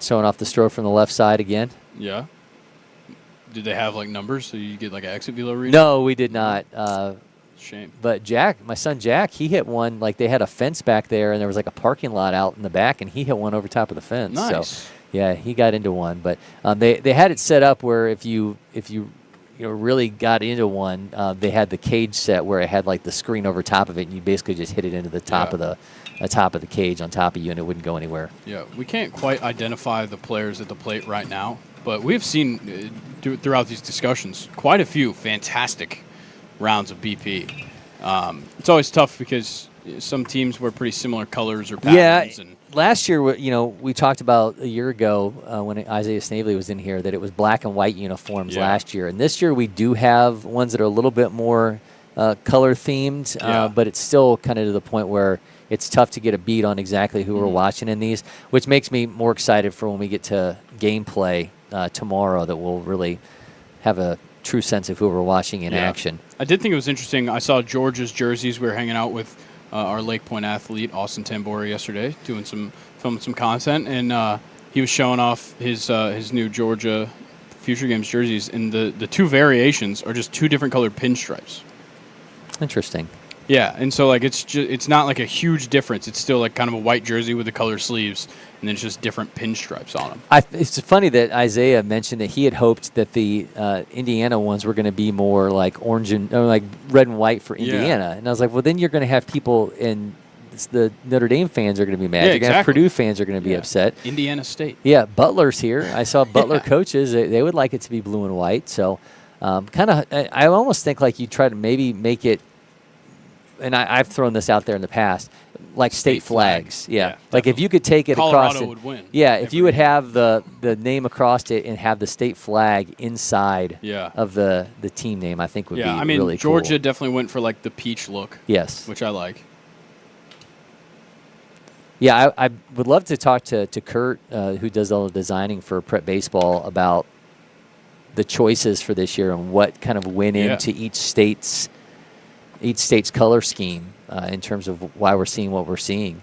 Showing off the stroke from the left side again. Yeah. Did they have like numbers so you get like an exit velo read? No, we did not. Shame. But Jack, my son Jack, he hit one, like they had a fence back there and there was like a parking lot out in the back, and he hit one over top of the fence. Nice. So, yeah, he got into one. But they had it set up where if you really got into one, they had the cage set where it had like the screen over top of it, and you basically just hit it into the top of the cage on top of you, and it wouldn't go anywhere. Yeah, we can't quite identify the players at the plate right now, but we've seen throughout these discussions quite a few fantastic rounds of BP. It's always tough because some teams wear pretty similar colors or patterns. Yeah, last year, we talked about a year ago when Isaiah Snavely was in here that it was black and white uniforms last year. And this year we do have ones that are a little bit more color themed, but it's still kind of to the point where it's tough to get a beat on exactly who we're watching in these, which makes me more excited for when we get to gameplay tomorrow, that we'll really have a true sense of who we're watching in action. I did think it was interesting. I saw Georgia's jerseys. We were hanging out with our Lake Point athlete, Austin Tambori, yesterday, filming some content, and he was showing off his new Georgia Future Games jerseys, and the two variations are just two different colored pinstripes. Interesting. Yeah, and so like it's not like a huge difference. It's still like kind of a white jersey with the color sleeves, and then it's just different pinstripes on them. It's funny that Isaiah mentioned that he had hoped that the Indiana ones were going to be more like orange and like red and white for Indiana, and I was like, well, then you're going to have people in the Notre Dame fans are going to be mad. You're going to have Purdue fans are going to be upset. Indiana State. Yeah, Butler's here. I saw Butler coaches. They would like it to be blue and white. So I almost think like you try to maybe make it. And I've thrown this out there in the past, like state flags. Yeah. Like if you could take it Colorado across. Would win. Yeah, if you would have the name across it and have the state flag inside of the team name, I think would be really cool. Yeah, I mean, Georgia definitely went for like the peach look. Yes. Which I like. Yeah, I would love to talk to Kurt, who does all the designing for Prep Baseball, about the choices for this year and what kind of went into each state's color scheme in terms of why we're seeing what we're seeing.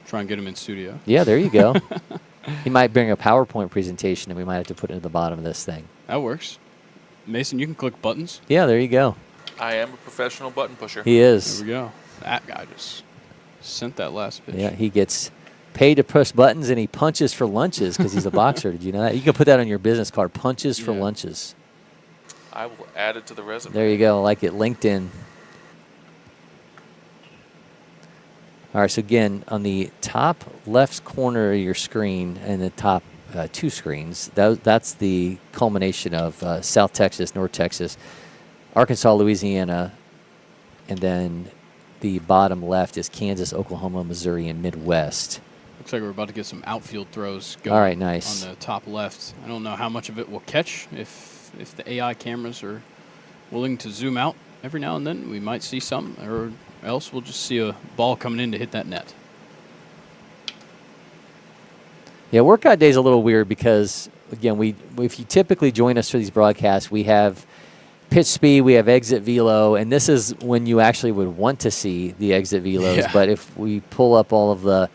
Try and get him in studio. Yeah, there you go. He might bring a PowerPoint presentation, and we might have to put it at the bottom of this thing. That works. Mason, you can click buttons. Yeah, there you go. I am a professional button pusher. He is. There we go. That guy just sent that last pitch. Yeah, he gets paid to push buttons, and he punches for lunches because he's a boxer. Did you know that? You can put that on your business card, punches for lunches. I will add it to the resume. There you go, like it, LinkedIn. All right, so again, on the top left corner of your screen and the top two screens, that's the culmination of South Texas, North Texas, Arkansas, Louisiana, and then the bottom left is Kansas, Oklahoma, Missouri, and Midwest. Looks like we're about to get some outfield throws going. All right, nice. On the top left. I don't know how much of it will catch. If the AI cameras are willing to zoom out every now and then, we might see some, or else we'll just see a ball coming in to hit that net. Yeah, workout day is a little weird because, again, if you typically join us for these broadcasts, we have pitch speed, we have exit velo, and this is when you actually would want to see the exit velos. Yeah. But if we pull up all of the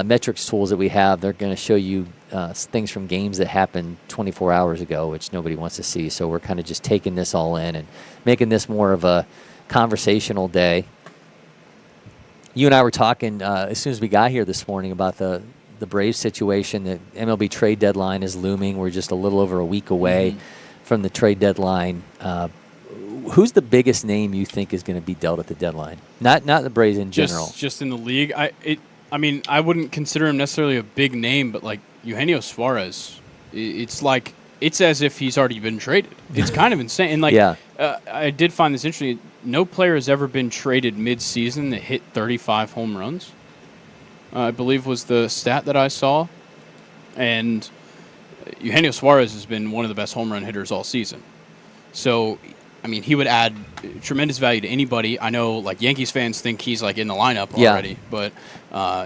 metrics tools that we have, they're going to show you things from games that happened 24 hours ago, which nobody wants to see. So we're kind of just taking this all in and making this more of a conversational day. You and I were talking as soon as we got here this morning about the Braves situation. The MLB trade deadline is looming. We're just a little over a week away from the trade deadline. Who's the biggest name you think is going to be dealt at the deadline? Not the Braves in general. Just in the league. I mean, I wouldn't consider him necessarily a big name, but like Eugenio Suarez, it's as if he's already been traded. It's kind of insane. And I did find this interesting. No player has ever been traded mid-season that hit 35 home runs, I believe was the stat that I saw. And Eugenio Suarez has been one of the best home run hitters all season. So, I mean, he would add tremendous value to anybody. I know, like, Yankees fans think he's, like, in the lineup already. But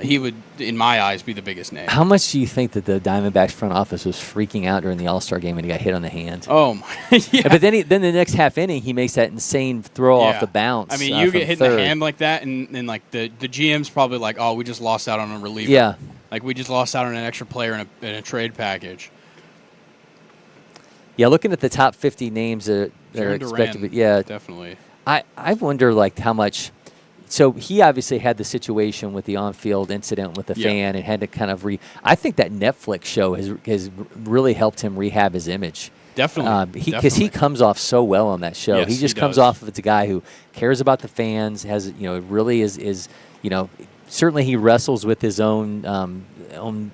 he would, in my eyes, be the biggest name. How much do you think that the Diamondbacks front office was freaking out during the All-Star game when he got hit on the hand? Oh, my. Yeah. But then the next half inning, he makes that insane throw off the bounce. I mean, you get hit in third. the hand like that, and like, the GM's probably like, oh, we just lost out on a reliever. Yeah. Like, we just lost out on an extra player in a trade package. Yeah, looking at the top 50 names that are expected to be, definitely. I wonder, like, how much. So he obviously had the situation with the on-field incident with the fan and had to kind of I think that Netflix show has really helped him rehab his image. Definitely. Because he comes off so well on that show. Yes, he just he comes does. off of it's a guy who cares about the fans, really is certainly he wrestles with his own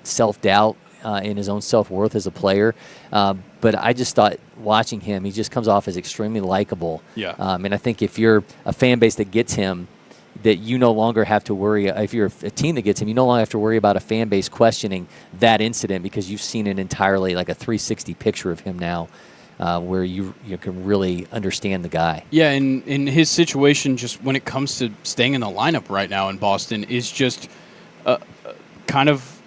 self-doubt and his own self-worth as a player. But I just thought watching him, he just comes off as extremely likable. Yeah. And I think if you're a fan base that gets him, that you no longer have to worry. If you're a team that gets him, you no longer have to worry about a fan base questioning that incident because you've seen an entirely like a 360 picture of him now, where you can really understand the guy. Yeah, and in his situation, just when it comes to staying in the lineup right now in Boston, is just kind of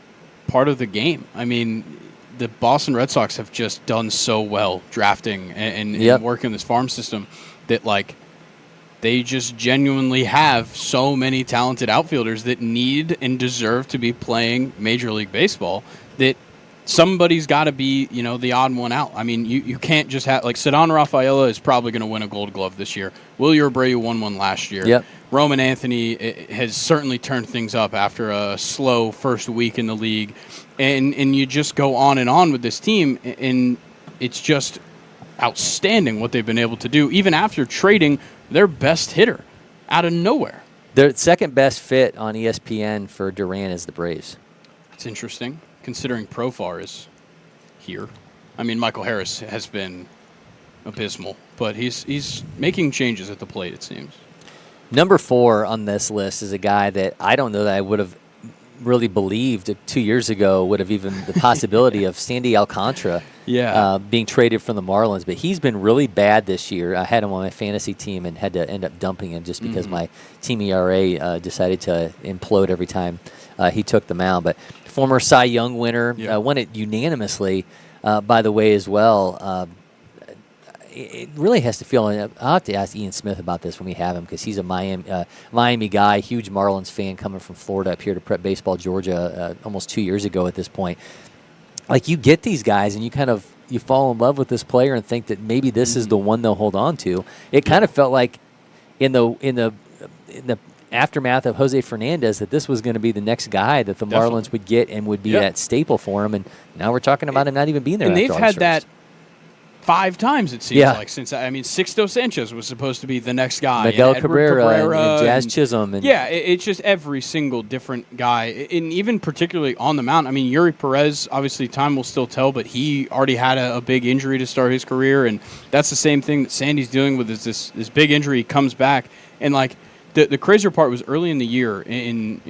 part of the game. I mean, the Boston Red Sox have just done so well drafting and working this farm system that, like, they just genuinely have so many talented outfielders that need and deserve to be playing Major League Baseball that somebody's got to be, the odd one out. I mean, you can't just have, like, Ceddanne Rafaela is probably going to win a Gold Glove this year. Wilyer Abreu won one last year. Yep. Roman Anthony has certainly turned things up after a slow first week in the league. And you just go on and on with this team, and it's just outstanding what they've been able to do, even after trading their best hitter out of nowhere. Their second best fit on ESPN for Duran is the Braves. It's interesting, considering Profar is here. I mean, Michael Harris has been abysmal, but he's making changes at the plate, it seems. Number 4 on this list is a guy that I don't know that I would have really believed 2 years ago would have even the possibility of Sandy Alcantara being traded from the Marlins. But he's been really bad this year. I had him on my fantasy team and had to end up dumping him just because my team ERA decided to implode every time he took the mound. But former Cy Young winner, won it unanimously, by the way, as well. It really has to feel. I'll have to ask Ian Smith about this when we have him, because he's a Miami guy, huge Marlins fan, coming from Florida up here to Prep Baseball Georgia almost 2 years ago at this point. Like, you get these guys and you fall in love with this player and think that maybe this is the one they'll hold on to. It kind of felt like in the aftermath of Jose Fernandez that this was going to be the next guy that the Marlins would get and would be that staple for him. And now we're talking about him not even being there. And they've had that 5 times, it seems like, since Sixto Sanchez was supposed to be the next guy. Miguel Cabrera and Jazz Chisholm. And it's just every single different guy, and even particularly on the mound. I mean, Yuri Perez, obviously time will still tell, but he already had a big injury to start his career, and that's the same thing that Sandy's dealing with, is this big injury. He comes back, and like the crazier part was early in the year in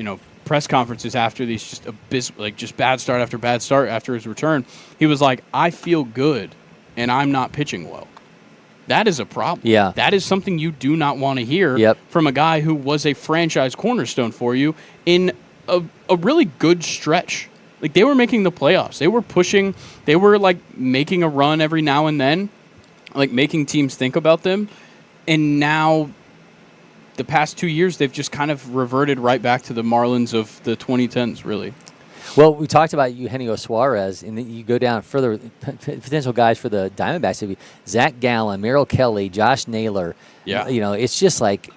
press conferences after these just bad start after bad start after his return, he was like, I feel good and I'm not pitching well. That is a problem. Yeah. That is something you do not want to hear from a guy who was a franchise cornerstone for you in a really good stretch. Like, they were making the playoffs. They were pushing. They were, like, making a run every now and then, like, making teams think about them. And now, the past 2 years, they've just kind of reverted right back to the Marlins of the 2010s, really. Well, we talked about Eugenio Suarez, and then you go down further, potential guys for the Diamondbacks. Zach Gallen, Merrill Kelly, Josh Naylor. Yeah. It's just like...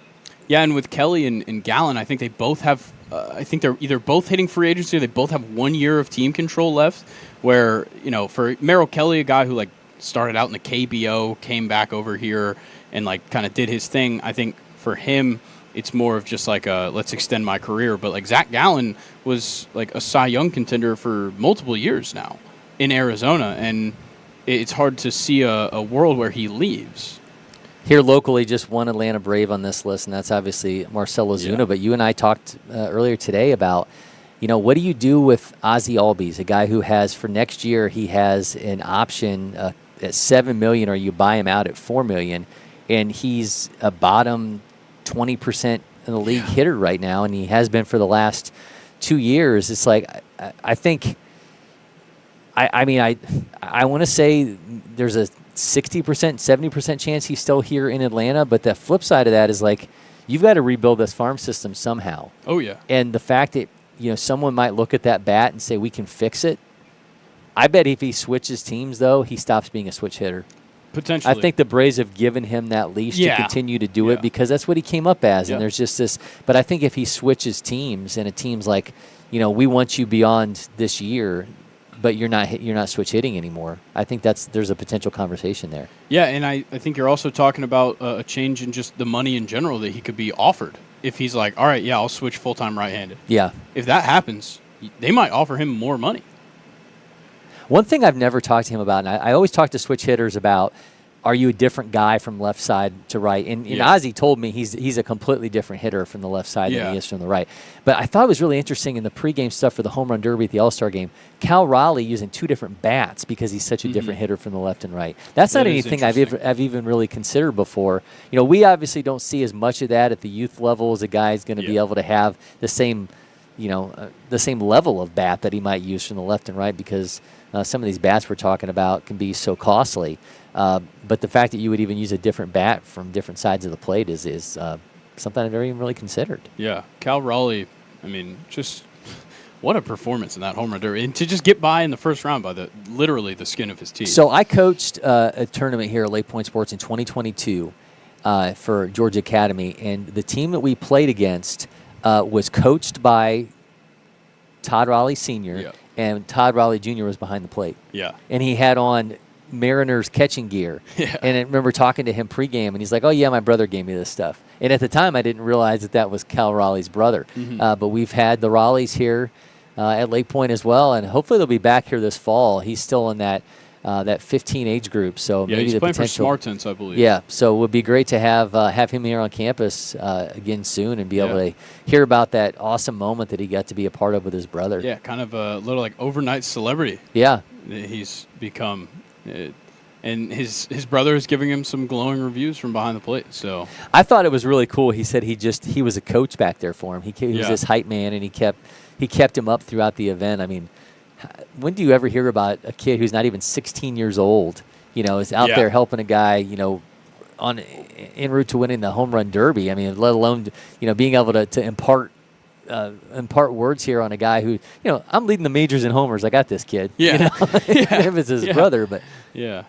Yeah, and with Kelly and Gallen, I think they both have... I think they're either both hitting free agency or they both have 1 year of team control left, where, for Merrill Kelly, a guy who, like, started out in the KBO, came back over here and, like, kind of did his thing, I think for him... It's more of just like let's extend my career. But like Zach Gallen was like a Cy Young contender for multiple years now in Arizona, and it's hard to see a world where he leaves. Here locally, just one Atlanta Brave on this list, and that's obviously Marcell Ozuna. Yeah. But you and I talked earlier today about, what do you do with Ozzie Albies, a guy who has, for next year, he has an option at $7 million, or you buy him out at $4 million, and he's a bottom 20% in the league hitter right now, and he has been for the last 2 years. It's like, I think, I want to say there's a 60%, 70% chance he's still here in Atlanta, but the flip side of that is, like, you've got to rebuild this farm system somehow. Oh, yeah. And the fact that, someone might look at that bat and say, we can fix it. I bet if he switches teams, though, he stops being a switch hitter. Potentially. I think the Braves have given him that leash to continue to do it, because that's what he came up as. And there's just this. But I think if he switches teams, and a team's like, we want you beyond this year, but you're not switch hitting anymore, I think there's a potential conversation there. Yeah, and I think you're also talking about a change in just the money in general that he could be offered. If he's like, all right, I'll switch full-time right-handed. Yeah. If that happens, they might offer him more money. One thing I've never talked to him about, and I always talk to switch hitters about, are you a different guy from left side to right? And Ozzie told me he's a completely different hitter from the left side than he is from the right. But I thought it was really interesting in the pregame stuff for the home run derby at the All-Star game, Cal Raleigh using 2 different bats because he's such a different hitter from the left and right. That's not anything I've even really considered before. We obviously don't see as much of that at the youth level as a guy is going to be able to have the same level of bat that he might use from the left and right, because some of these bats we're talking about can be so costly. But the fact that you would even use a different bat from different sides of the plate is something I've never even really considered. Yeah, Cal Raleigh, just what a performance in that home run derby. And to just get by in the first round by literally the skin of his teeth. So I coached a tournament here at Lake Point Sports in 2022 for Georgia Academy, and the team that we played against was coached by Todd Raleigh Sr., and Todd Raleigh Jr. was behind the plate. Yeah. And he had on Mariners catching gear. Yeah. And I remember talking to him pregame, and he's like, oh, yeah, my brother gave me this stuff. And at the time, I didn't realize that was Cal Raleigh's brother. But we've had the Raleighs here at Lake Point as well, and hopefully they'll be back here this fall. He's still in that that 15 age group. So Yeah, maybe he's the playing for potential. Smartens, I believe. Yeah, so it would be great to have him here on campus again soon and be able to hear about that awesome moment that he got to be a part of with his brother. Yeah, kind of a little like overnight celebrity. Yeah. He's become. And his brother is giving him some glowing reviews from behind the plate. So I thought it was really cool. He said he was a coach back there for him. He was this hype man, and he kept him up throughout the event. I mean, when do you ever hear about a kid who's not even 16 years old, is out there helping a guy, en route to winning the home run derby? I mean, let alone, being able to impart words here on a guy who, I'm leading the majors in homers. I got this kid. Yeah. If it's his brother, but yeah,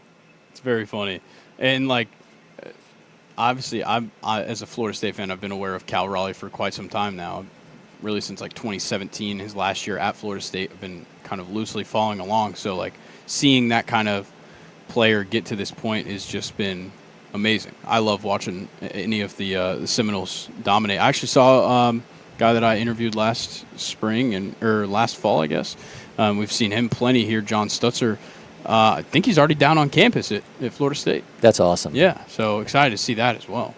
it's very funny. And like, obviously, I as a Florida State fan, I've been aware of Cal Raleigh for quite some time now. Really since like 2017, his last year at Florida State, I've been kind of loosely following along. So like seeing that kind of player get to this point has just been amazing. I love watching any of the Seminoles dominate. I actually saw a guy that I interviewed last spring or last fall, I guess. We've seen him plenty here, John Stutzer. I think he's already down on campus at Florida State. That's awesome. Yeah, so excited to see that as well.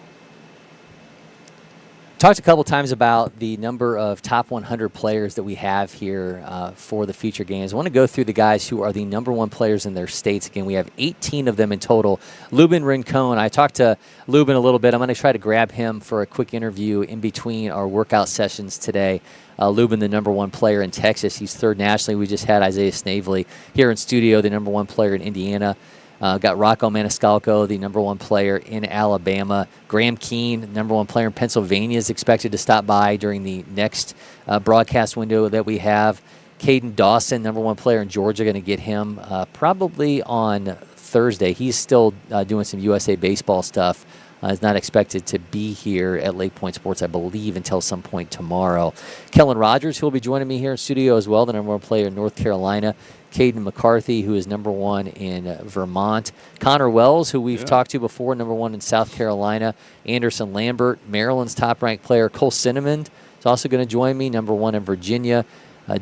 Talked a couple times about the number of top 100 players that we have here for the feature games. I want to go through the guys who are the number one players in their states. Again, we have 18 of them in total. Lubin Rincon, I talked to Lubin a little bit. I'm going to try to grab him for a quick interview in between our workout sessions today. Lubin, the number one player in Texas. He's third nationally. We just had Isaiah Snavely here in studio, the number one player in Indiana. Got Rocco Maniscalco, the number one player in Alabama. Graham Keene, number one player in Pennsylvania, is expected to stop by during the next broadcast window that we have. Caden Dawson, number one player in Georgia, going to get him probably on Thursday. He's still doing some USA baseball stuff. Is not expected to be here at Lake Point Sports, I believe, until some point tomorrow. Kellen Rogers, who will be joining me here in studio as well, the number one player in North Carolina. Caden McCarthy, who is number one in Vermont. Connor Wells, who we've talked to before, number one in South Carolina. Anderson Lambert, Maryland's top-ranked player. Cole Cinnamon is also going to join me, number one in Virginia.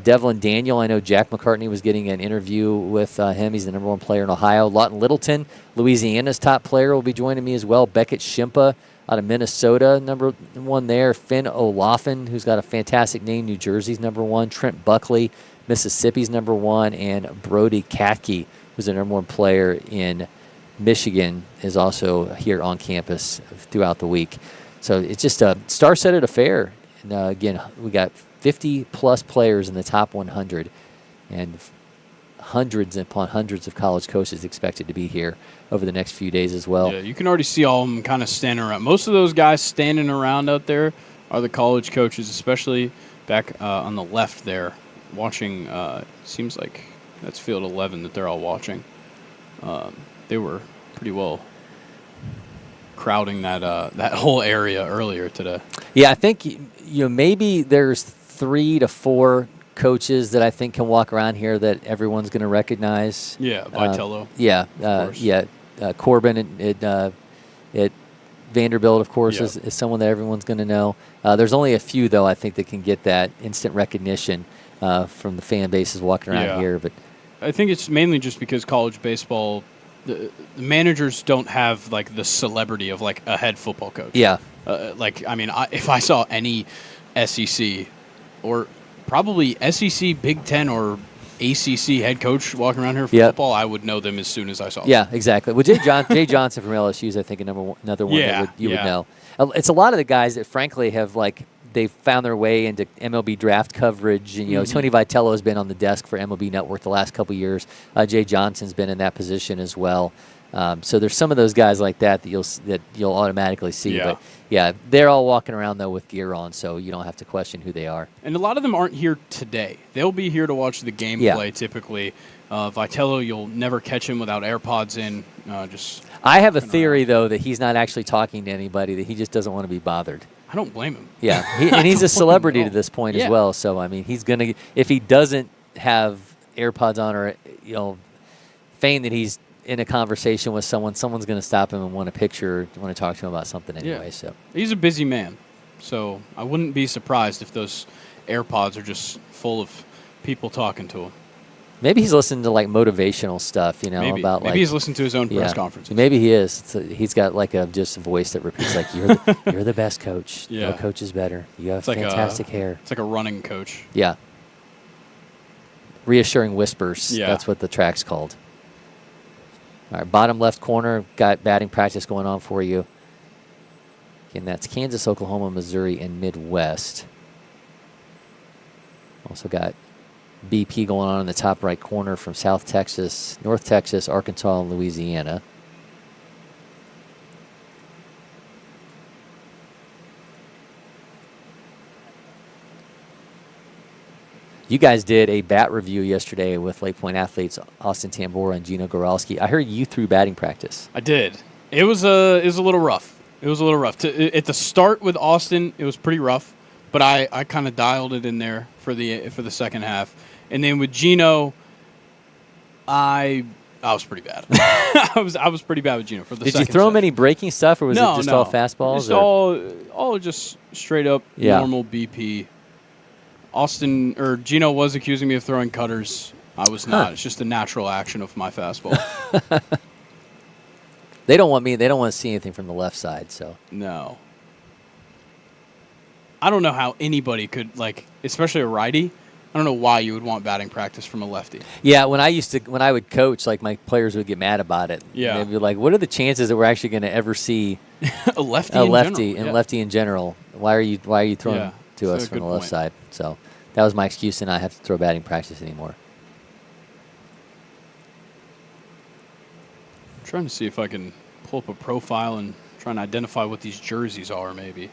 Devlin Daniel, I know Jack McCartney was getting an interview with him. He's the number one player in Ohio. Lawton Littleton, Louisiana's top player, will be joining me as well. Beckett Shimpa out of Minnesota, number one there. Finn Olafin, who's got a fantastic name, New Jersey's number one. Trent Buckley, Mississippi's number one. And Brody Katke, who's the number one player in Michigan, is also here on campus throughout the week. So it's just a star-studded affair. And again, we got 50-plus players in the top 100, and hundreds upon hundreds of college coaches expected to be here over the next few days as well. Yeah, you can already see all of them kind of standing around. Most of those guys standing around out there are the college coaches, especially back on the left there, watching. Seems like that's field 11 that they're all watching. They were pretty well crowding that whole area earlier today. Yeah, I think maybe there's 3 to 4 coaches that I think can walk around here that everyone's going to recognize. Yeah, Vitello. Corbin at Vanderbilt, of course, is someone that everyone's going to know. There's only a few, though, I think that can get that instant recognition from the fan bases walking around here. But I think it's mainly just because college baseball, the managers don't have like the celebrity of like a head football coach. Yeah. If I saw any SEC or probably SEC, Big Ten, or ACC head coach walking around here for football, I would know them as soon as I saw them. Yeah, exactly. Well, Jay Johnson from LSU is, I think, another one that you would know. It's a lot of the guys that, frankly, have they've found their way into MLB draft coverage. And, Tony Vitello has been on the desk for MLB Network the last couple of years. Jay Johnson's been in that position as well. So there's some of those guys like that you'll automatically see. Yeah. But they're all walking around though with gear on, so you don't have to question who they are. And a lot of them aren't here today. They'll be here to watch the game play typically. Vitello, you'll never catch him without AirPods in. I have a theory though that he's not actually talking to anybody; that he just doesn't want to be bothered. I don't blame him. Yeah, and he's a celebrity to this point as well. So I mean, he's gonna, if he doesn't have AirPods on, or feign that he's in a conversation with someone's going to stop him and want a picture, or want to talk to him about something anyway. So he's a busy man, so I wouldn't be surprised if those AirPods are just full of people talking to him. Maybe he's listening to like motivational stuff, Maybe. about Maybe like he's listening to his own press conferences. Maybe he is. He's got like just a voice that repeats like, "You're the best coach. Yeah. No coach is better. You have It's fantastic hair." It's like a running coach. Yeah. Reassuring whispers. Yeah. That's what the track's called. All right, bottom left corner, got batting practice going on for you. Again, that's Kansas, Oklahoma, Missouri, and Midwest. Also got BP going on in the top right corner from South Texas, North Texas, Arkansas, and Louisiana. You guys did a bat review yesterday with Lake Point athletes Austin Tambora and Gino Goralski. I heard you threw batting practice. I did. It was a little rough. It was a little rough. At the start with Austin, it was pretty rough, but I kind of dialed it in there for the second half. And then with Gino, I was pretty bad. I was pretty bad with Gino for the second. Did you throw him session. any breaking stuff, or was it just all fastballs? Just all just straight up normal BP. Gino was accusing me of throwing cutters. I was not. It's just a natural action of my fastball. They don't want to see anything from the left side, so. No. I don't know how anybody could, especially a righty, I don't know why you would want batting practice from a lefty. Yeah, when I would coach, my players would get mad about it. Yeah. They'd be like, what are the chances that we're actually going to ever see a lefty in general? Why are you throwing to us from the left side? So that was my excuse, and I have to throw batting practice anymore. I'm trying to see if I can pull up a profile and try and identify what these jerseys are, maybe.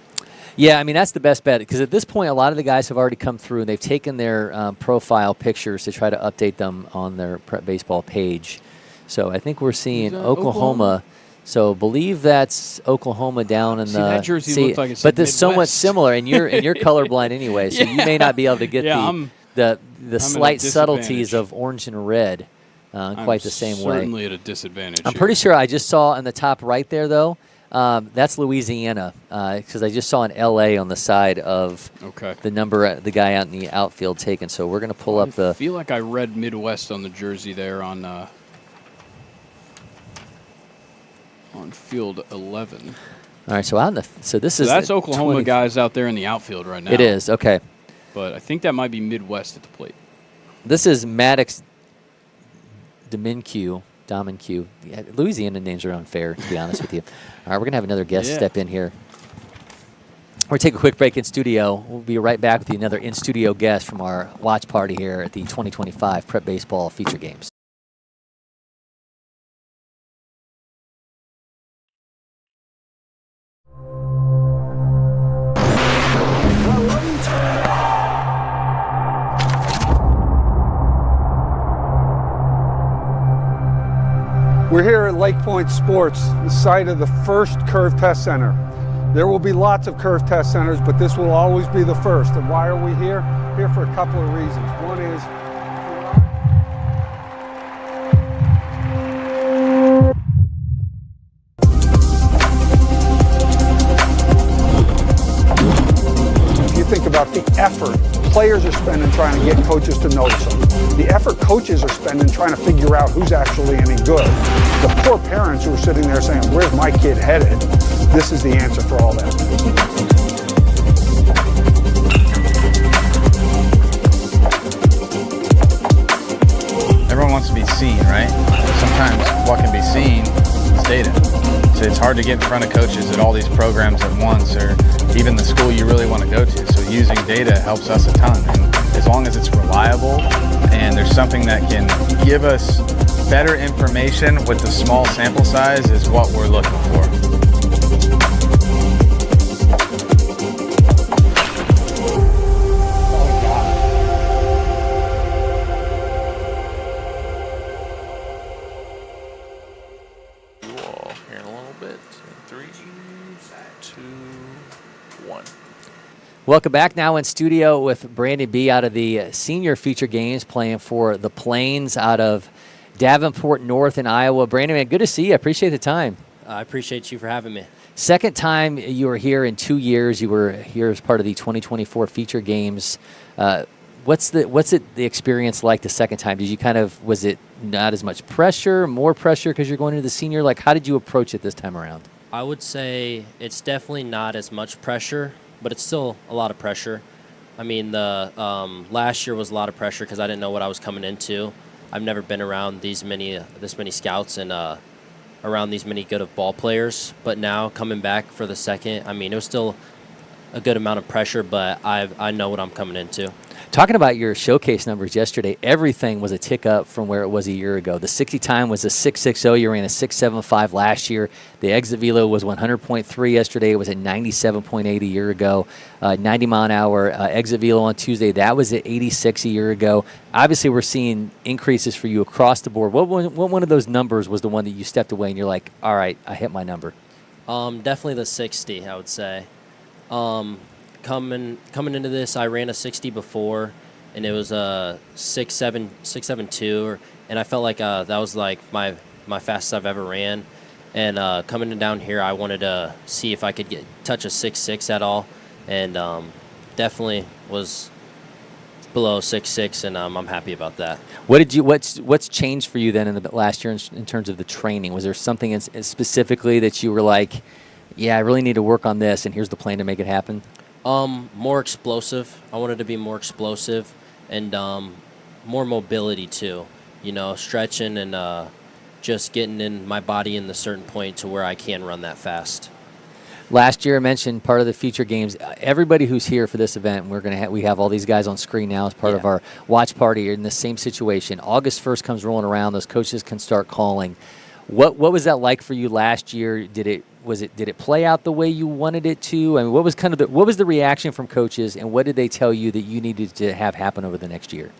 Yeah, that's the best bet, because at this point, a lot of the guys have already come through, and they've taken their profile pictures to try to update them on their Prep Baseball page. So I think we're seeing Oklahoma. So believe that's Oklahoma down in the. That jersey looks like it's but there's Midwest. So much similar, and you're colorblind anyway, so you may not be able to get the slight subtleties of orange and red quite the same way. Certainly at a disadvantage. I'm pretty sure I just saw in the top right there though. That's Louisiana, because I just saw an LA on the side of the number, the guy out in the outfield taken. So we're going to pull up the. I feel like I read Midwest on the jersey there on field 11. All right, so that's Oklahoma guys out there in the outfield right now. It is, okay. But I think that might be Midwest at the plate. This is Maddox Dominque. Yeah, Louisiana names are unfair, to be honest with you. All right, we're going to have another guest step in here. We're going to take a quick break in studio. We'll be right back with another in-studio guest from our watch party here at the 2025 Prep Baseball Feature Games. We're here at Lake Point Sports, the site of the first curve test center. There will be lots of curve test centers, but this will always be the first. And why are we here? Here for a couple of reasons. One is if you think about the effort players are spending trying to get coaches to notice them, the effort coaches are spending trying to figure out who's actually any good, the poor parents who are sitting there saying, where's my kid headed? This is the answer for all that. Everyone wants to be seen, right? Sometimes what can be seen is data. So it's hard to get in front of coaches at all these programs at once, or even the school you really want to go to. So using data helps us a ton. And as long as it's reliable and there's something that can give us better information with the small sample size is what we're looking for. Welcome back. Now in studio with Brandon B. out of the senior feature games, playing for the Plains out of Davenport North in Iowa. Brandon, man, good to see you. I appreciate the time. I appreciate you for having me. Second time you were here in 2 years. You were here as part of the 2024 feature games. what's the experience like the second time? Did you was it not as much pressure, more pressure because you're going into the senior? Like, how did you approach it this time around? I would say it's definitely not as much pressure, but it's still a lot of pressure. I mean, the last year was a lot of pressure because I didn't know what I was coming into. I've never been around this many scouts and around these many good of ball players. But now coming back for the second, I mean, it was still a good amount of pressure, but I know what I'm coming into. Talking about your showcase numbers yesterday, everything was a tick up from where it was a year ago. The 60 time was a 6.60. You ran a 6.75 last year. The exit velo was 100.3 yesterday. It was at 97.8 a year ago. 90-mile-an-hour exit velo on Tuesday. That was at 86 a year ago. Obviously, we're seeing increases for you across the board. What one of those numbers was the one that you stepped away and you're like, all right, I hit my number? Definitely the 60, I would say. Coming into this, I ran a 60 before, and it was a 6.72, and I felt like that was like my fastest I've ever ran. And coming down here, I wanted to see if I could touch a 6.6 at all, and definitely was below 6.6, and I'm happy about that. What's changed for you then in the last year in terms of the training? Was there something specifically that you were like, yeah, I really need to work on this, and here's the plan to make it happen? More explosive. I wanted to be more explosive and more mobility too. You know, stretching and just getting in my body in the certain point to where I can run that fast. Last year, I mentioned part of the future games. Everybody who's here for this event, we have all these guys on screen now as part of our watch party. You're in the same situation. August 1st comes rolling around. Those coaches can start calling. What was that like for you last year? Did it play out the way you wanted it to? I mean, what was the reaction from coaches, and what did they tell you that you needed to have happen over the next year?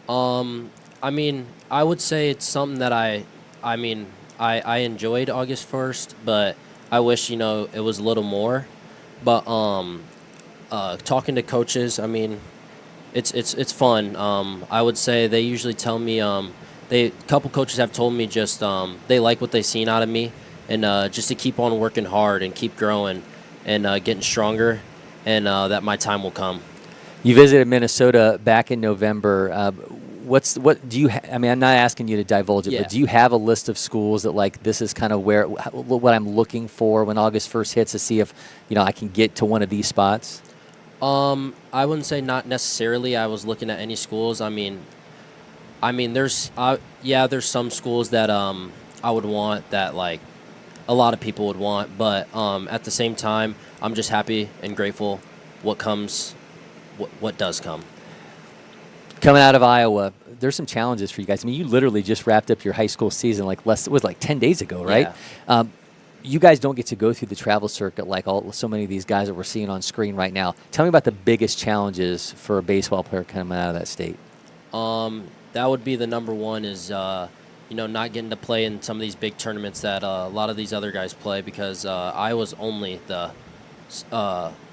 I mean, I would say it's something that I enjoyed August 1st, but I wish, it was a little more. But talking to coaches, I mean, it's fun. I would say they usually tell me a couple coaches have told me just they like what they've seen out of me, and just to keep on working hard and keep growing and getting stronger, and that my time will come. You visited Minnesota back in November. What do you? I mean, I'm not asking you to divulge it, but do you have a list of schools that like this is kind of what I'm looking for when August 1st hits to see if I can get to one of these spots? I wouldn't say not necessarily. I was looking at any schools. I mean, there's some schools that I would want that like a lot of people would want, but at the same time, I'm just happy and grateful what does come. Coming out of Iowa, there's some challenges for you guys. I mean, you literally just wrapped up your high school season it was like 10 days ago, right? Yeah. You guys don't get to go through the travel circuit like so many of these guys that we're seeing on screen right now. Tell me about the biggest challenges for a baseball player coming out of that state. That would be the number one is, not getting to play in some of these big tournaments that a lot of these other guys play because I was only the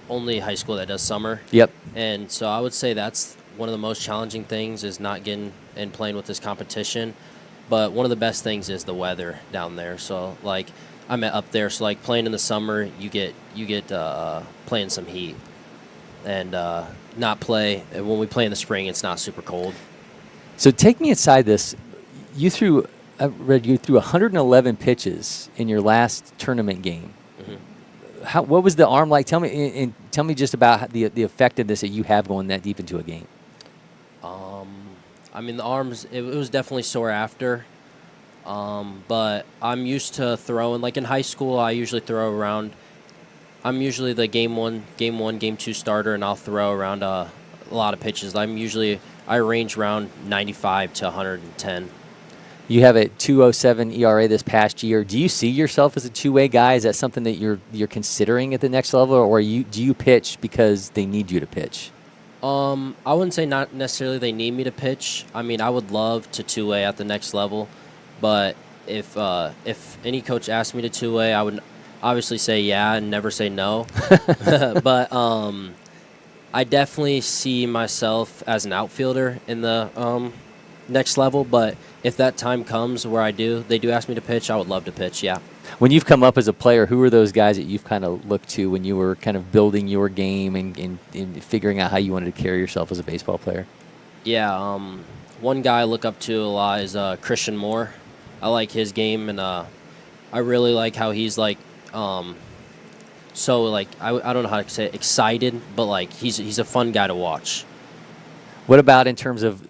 only high school that does summer. Yep. And so I would say that's one of the most challenging things is not getting and playing with this competition. But one of the best things is the weather down there. So, like, I'm up there. So, like, playing in the summer, you get playing some heat. And not play. When we play in the spring, it's not super cold. So take me inside this. I read you threw 111 pitches in your last tournament game. Mm-hmm. What was the arm like? Tell me just about the effectiveness that you have going that deep into a game. I mean, the arms, it was definitely sore after. But I'm used to throwing. Like in high school, I usually throw around. I'm usually the game one, game two starter, and I'll throw around a lot of pitches. I range around 95 to 110. You have a 2.07 ERA this past year. Do you see yourself as a two-way guy? Is that something that you're considering at the next level, or do you pitch because they need you to pitch? I wouldn't say not necessarily they need me to pitch. I mean, I would love to two-way at the next level, but if any coach asked me to two-way, I would obviously say yeah and never say no. But I definitely see myself as an outfielder in the next level, but if that time comes where they do ask me to pitch, I would love to pitch, yeah. When you've come up as a player, who are those guys that you've kind of looked to when you were kind of building your game and figuring out how you wanted to carry yourself as a baseball player? Yeah, one guy I look up to a lot is Christian Moore. I like his game, and I really like how he's like, so like I don't know how to say it, excited, but like he's a fun guy to watch. What about in terms of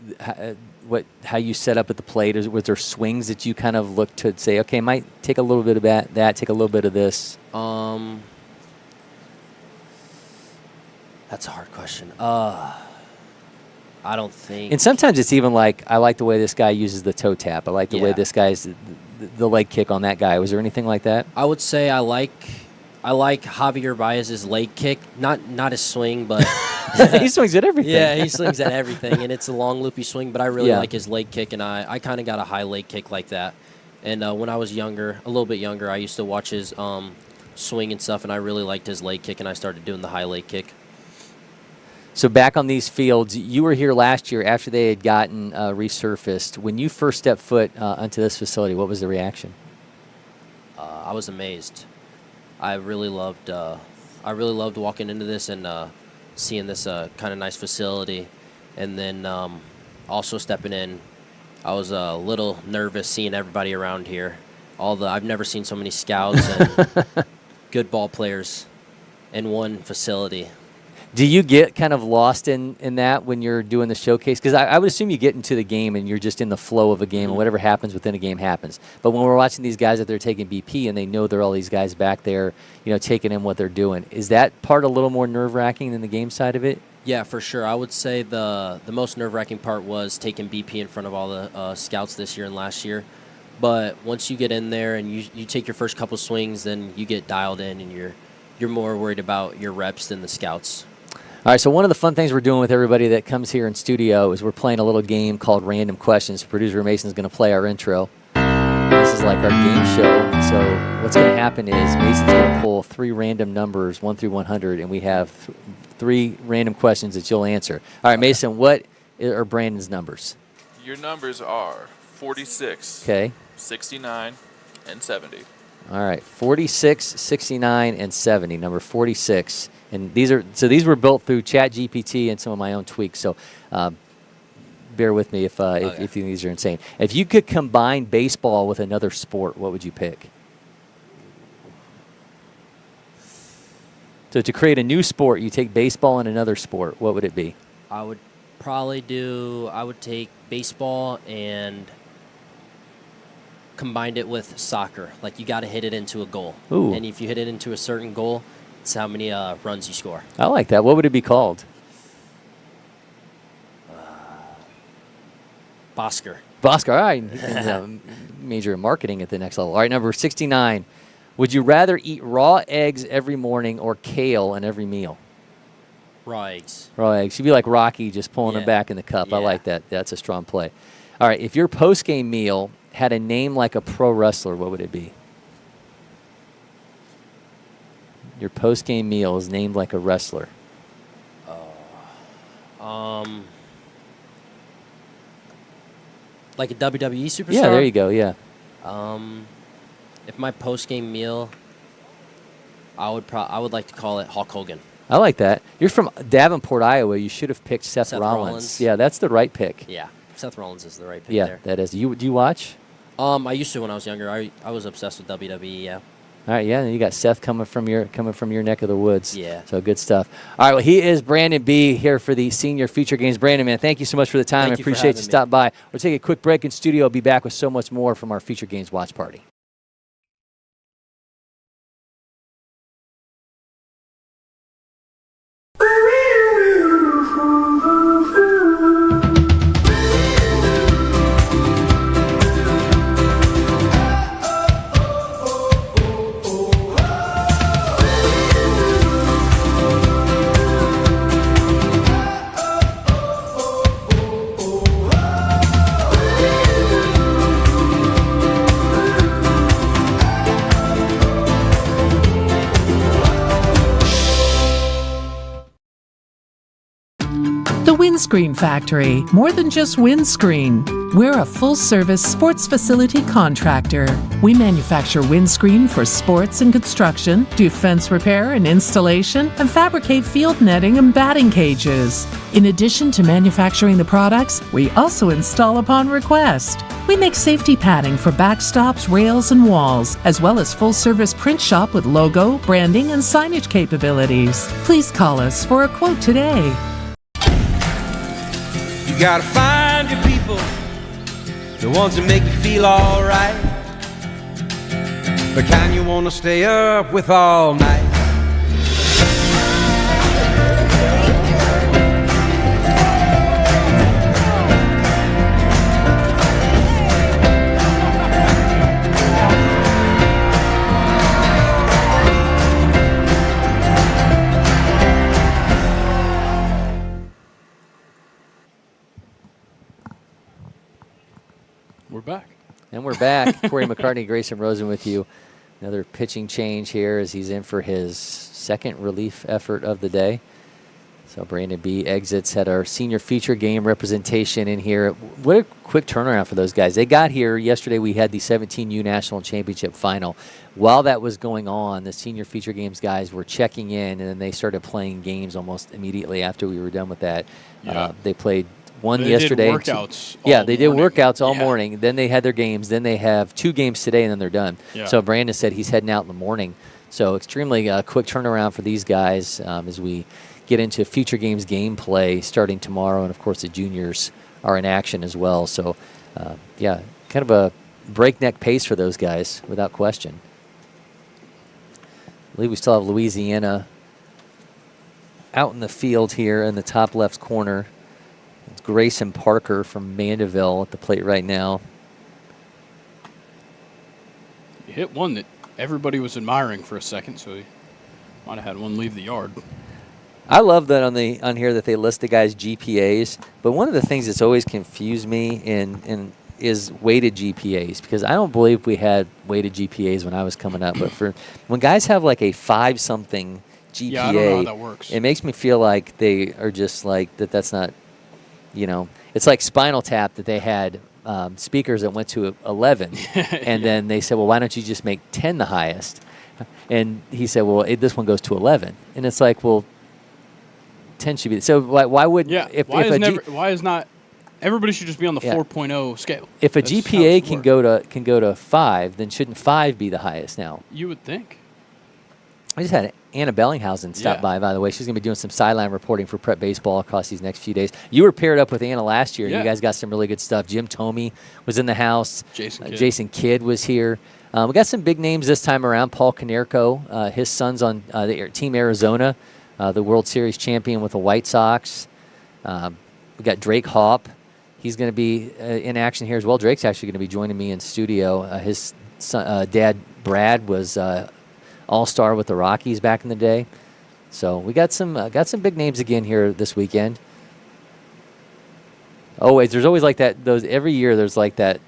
how you set up at the plate? Was there swings that you kind of looked to say, okay, might take a little bit of that, take a little bit of this? That's a hard question. I don't think. And sometimes it's even like, I like the way this guy uses the toe tap. I like the way this guy's the leg kick on that guy. Was there anything like that? I would say I like Javier Baez's leg kick. Not his swing, but he swings at everything. Yeah, he swings at everything, and it's a long loopy swing. But I really like his leg kick, and I kind of got a high leg kick like that. And when I was younger, a little bit younger, I used to watch his swing and stuff, and I really liked his leg kick, and I started doing the high leg kick. So back on these fields, you were here last year after they had gotten resurfaced. When you first stepped foot onto this facility, what was the reaction? I was amazed. I really loved walking into this and seeing this kind of nice facility, and then also stepping in. I was a little nervous seeing everybody around here. I've never seen so many scouts and good ball players in one facility. Do you get kind of lost in that when you're doing the showcase? Because I would assume you get into the game and you're just in the flow of a game, and whatever happens within a game happens. But when we're watching these guys that they're taking BP and they know there are all these guys back there, taking in what they're doing, is that part a little more nerve-wracking than the game side of it? Yeah, for sure. I would say the most nerve-wracking part was taking BP in front of all the scouts this year and last year. But once you get in there and you take your first couple swings, then you get dialed in and you're more worried about your reps than the scouts. All right, so one of the fun things we're doing with everybody that comes here in studio is we're playing a little game called Random Questions. Producer Mason's going to play our intro. This is like our game show. So what's going to happen is Mason's going to pull 3 random numbers, 1 through 100, and we have 3 random questions that you'll answer. All right, Mason, what are Brandon's numbers? Your numbers are 46, 69, and 70. All right, 46, 69, and 70. Number 46. And these were built through ChatGPT and some of my own tweaks. So bear with me if you think these are insane. If you could combine baseball with another sport, what would you pick? So to create a new sport, you take baseball and another sport. What would it be? I would take baseball and combined it with soccer. Like, you got to hit it into a goal. Ooh. And if you hit it into a certain goal, it's how many runs you score. I like that. What would it be called? Bosker. Bosker. All right. Major in marketing at the next level. All right, number 69. Would you rather eat raw eggs every morning or kale in every meal? Raw eggs. Raw eggs. You'd be like Rocky, just pulling them back in the cup. Yeah. I like that. That's a strong play. All right, if your post-game meal had a name like a pro wrestler, what would it be? Your post-game meal is named like a wrestler. Like a WWE superstar? Yeah, there you go, yeah. If my post-game meal, I would like to call it Hulk Hogan. I like that. You're from Davenport, Iowa. You should have picked Seth Rollins. Yeah, that's the right pick. Yeah, Seth Rollins is the right pick there. Yeah, that is. Do you watch? I used to when I was younger. I was obsessed with WWE, yeah. All right, yeah, and you got Seth coming from your neck of the woods. Yeah. So good stuff. All right, well, he is Brandon B. here for the Senior Feature Games. Brandon, man, thank you so much for the time. I appreciate you stopping by. We'll take a quick break in studio. Be back with so much more from our Feature Games watch party. Windscreen Factory, more than just windscreen. We're a full-service sports facility contractor. We manufacture windscreen for sports and construction, do fence repair and installation, and fabricate field netting and batting cages. In addition to manufacturing the products, we also install upon request. We make safety padding for backstops, rails, and walls, as well as full-service print shop with logo, branding, and signage capabilities. Please call us for a quote today. You gotta find your people, the ones that make you feel alright, the kind you wanna stay up with all night. We're back. And we're back. Cory McCartney, Grayson Rosen with you. Another pitching change here as he's in for his second relief effort of the day. So Brandon B exits, had our senior feature game representation in here. What a quick turnaround for those guys. They got here yesterday. We had the 17U National Championship final. While that was going on, the senior feature games guys were checking in, and then they started playing games almost immediately after we were done with that. Yeah. They played one They yesterday. did workouts They did workouts all Yeah. morning. Then they had their games. Then they have 2 games today, and then they're done. Yeah. So Brandon said he's heading out in the morning. So extremely quick turnaround for these guys as we get into future games gameplay starting tomorrow. And, of course, the juniors are in action as well. So, kind of a breakneck pace for those guys without question. I believe we still have Louisiana out in the field here in the top left corner. It's Grayson Parker from Mandeville at the plate right now. He hit one that everybody was admiring for a second, so he might have had one leave the yard. I love that on here that they list the guys' GPAs, but one of the things that's always confused me is weighted GPAs, because I don't believe we had weighted GPAs when I was coming up. But for when guys have like a 5-something GPA, Yeah, I don't know how that works. It makes me feel like they are just like that. That's not, it's like Spinal Tap that they had speakers that went to 11, and then they said, well, why don't you just make 10 the highest? And he said, well, this one goes to 11, and it's like, well, 10 should be. So why wouldn't? Yeah. Why is not? Everybody should just be on the 4.0 scale. If a That's how it GPA should can go to 5, then shouldn't 5 be the highest now? You would think. I just had Anna Bellinghausen stop by the way. She's going to be doing some sideline reporting for prep baseball across these next few days. You were paired up with Anna last year. Yeah. You guys got some really good stuff. Jim Tomey was in the house. Jason Kidd was here. We got some big names this time around. Paul Konerko, his son's on the Team Arizona, the World Series champion with the White Sox. We got Drake Hopp. He's going to be in action here as well. Drake's actually going to be joining me in studio. His son, dad, Brad, was all-star with the Rockies back in the day. So we got some big names again here this weekend. There's always like that. Every year there's like that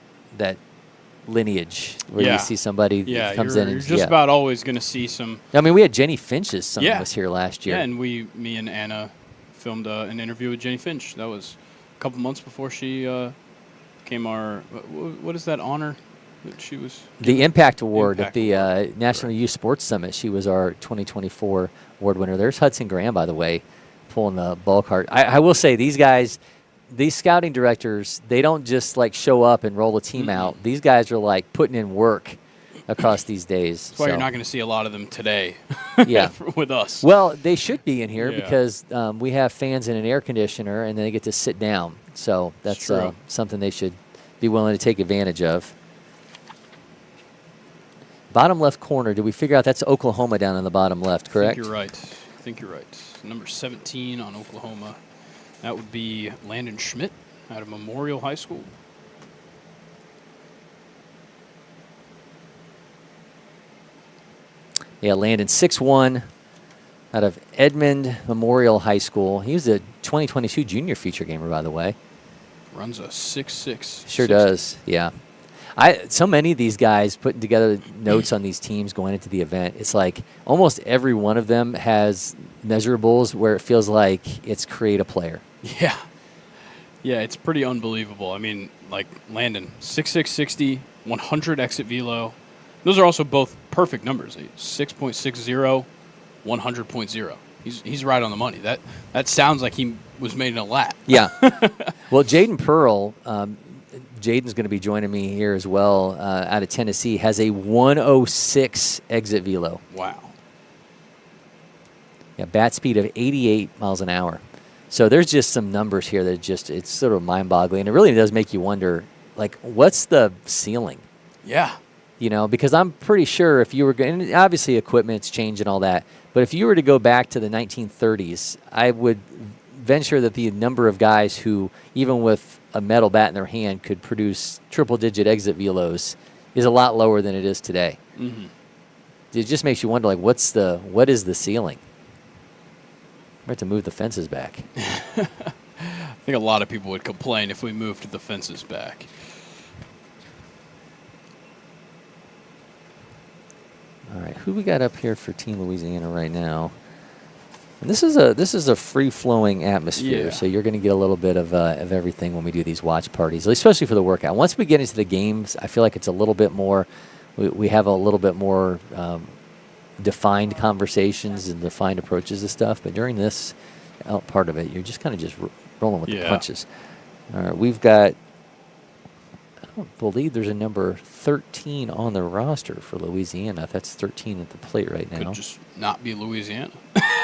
lineage where you see somebody that comes in. You're just about always going to see some. I mean, we had Jenny Finch's son was here last year. Yeah, and me and Anna filmed an interview with Jenny Finch. That was a couple months before she became our. What is that honor that she was? The Impact Award at the National Youth Sports Summit. She was our 2024 award winner. There's Hudson Graham, by the way, pulling the ball cart. I will say these guys. These scouting directors, they don't just like show up and roll a team out. These guys are like putting in work across these days. That's why you're not going to see a lot of them today. Yeah, with us. Well, they should be in here because we have fans in an air conditioner, and then they get to sit down. So that's something they should be willing to take advantage of. Bottom left corner. Did we figure out that's Oklahoma down in the bottom left? Correct. I think you're right. Number 17 on Oklahoma. That would be Landon Schmidt out of Memorial High School. Yeah, Landon, 6'1", out of Edmond Memorial High School. He was a 2022 junior feature gamer, by the way. Runs a 6'6". Sure does, yeah. So many of these guys putting together notes on these teams going into the event. It's like almost every one of them has measurables where it feels like it's create a player. Yeah. Yeah, it's pretty unbelievable. I mean, like Landon, 6'6", 100 exit velo. Those are also both perfect numbers. 6.60, 100.0. He's right on the money. That sounds like he was made in a lap. Yeah. Well, Jaden Pearl, Jaden's going to be joining me here as well out of Tennessee, has a 106 exit velo. Wow. Yeah, bat speed of 88 miles an hour. So there's just some numbers here that it's sort of mind-boggling. And it really does make you wonder, like, what's the ceiling? Yeah. You know, because I'm pretty sure if you were going, and obviously equipment's changed and all that, but if you were to go back to the 1930s, I would venture that the number of guys who, even with a metal bat in their hand, could produce triple-digit exit velos is a lot lower than it is today. Mm-hmm. It just makes you wonder, like, what is the ceiling? We have to move the fences back. I think a lot of people would complain if we moved the fences back. All right, who we got up here for Team Louisiana right now? And this is a free-flowing atmosphere, so you're going to get a little bit of everything when we do these watch parties, especially for the workout. Once we get into the games, I feel like it's a little bit more. We have a little bit more defined conversations and defined approaches to stuff. But during this part of it, you're just kind of just rolling with the punches. All right, we've got. I don't believe there's a number 13 on the roster for Louisiana. If that's 13 at the plate right now. Could just not be Louisiana.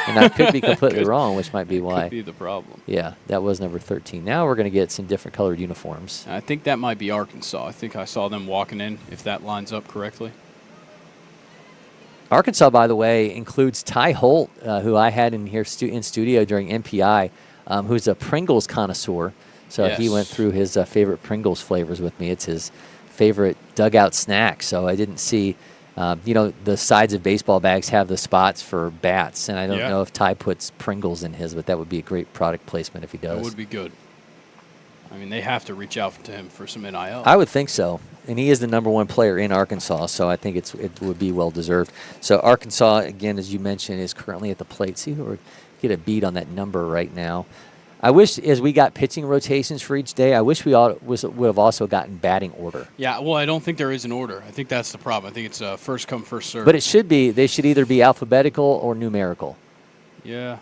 And I could be completely wrong, which might be why. Could be the problem. Yeah, that was number 13. Now we're going to get some different colored uniforms. I think that might be Arkansas. I think I saw them walking in, if that lines up correctly. Arkansas, by the way, includes Ty Holt, who I had in here in studio during MPI, who's a Pringles connoisseur. So he went through his favorite Pringles flavors with me. It's his favorite dugout snack. So I didn't see, the sides of baseball bags have the spots for bats. And I don't know if Ty puts Pringles in his, but that would be a great product placement if he does. That would be good. I mean, they have to reach out to him for some NIL. I would think so. And he is the number one player in Arkansas, so I think it would be well-deserved. So Arkansas, again, as you mentioned, is currently at the plate. See who would get a beat on that number right now. I wish, as we got pitching rotations for each day, I wish we would have also gotten batting order. Yeah, well, I don't think there is an order. I think that's the problem. I think it's first come, first serve. But it should be. They should either be alphabetical or numerical. Yeah.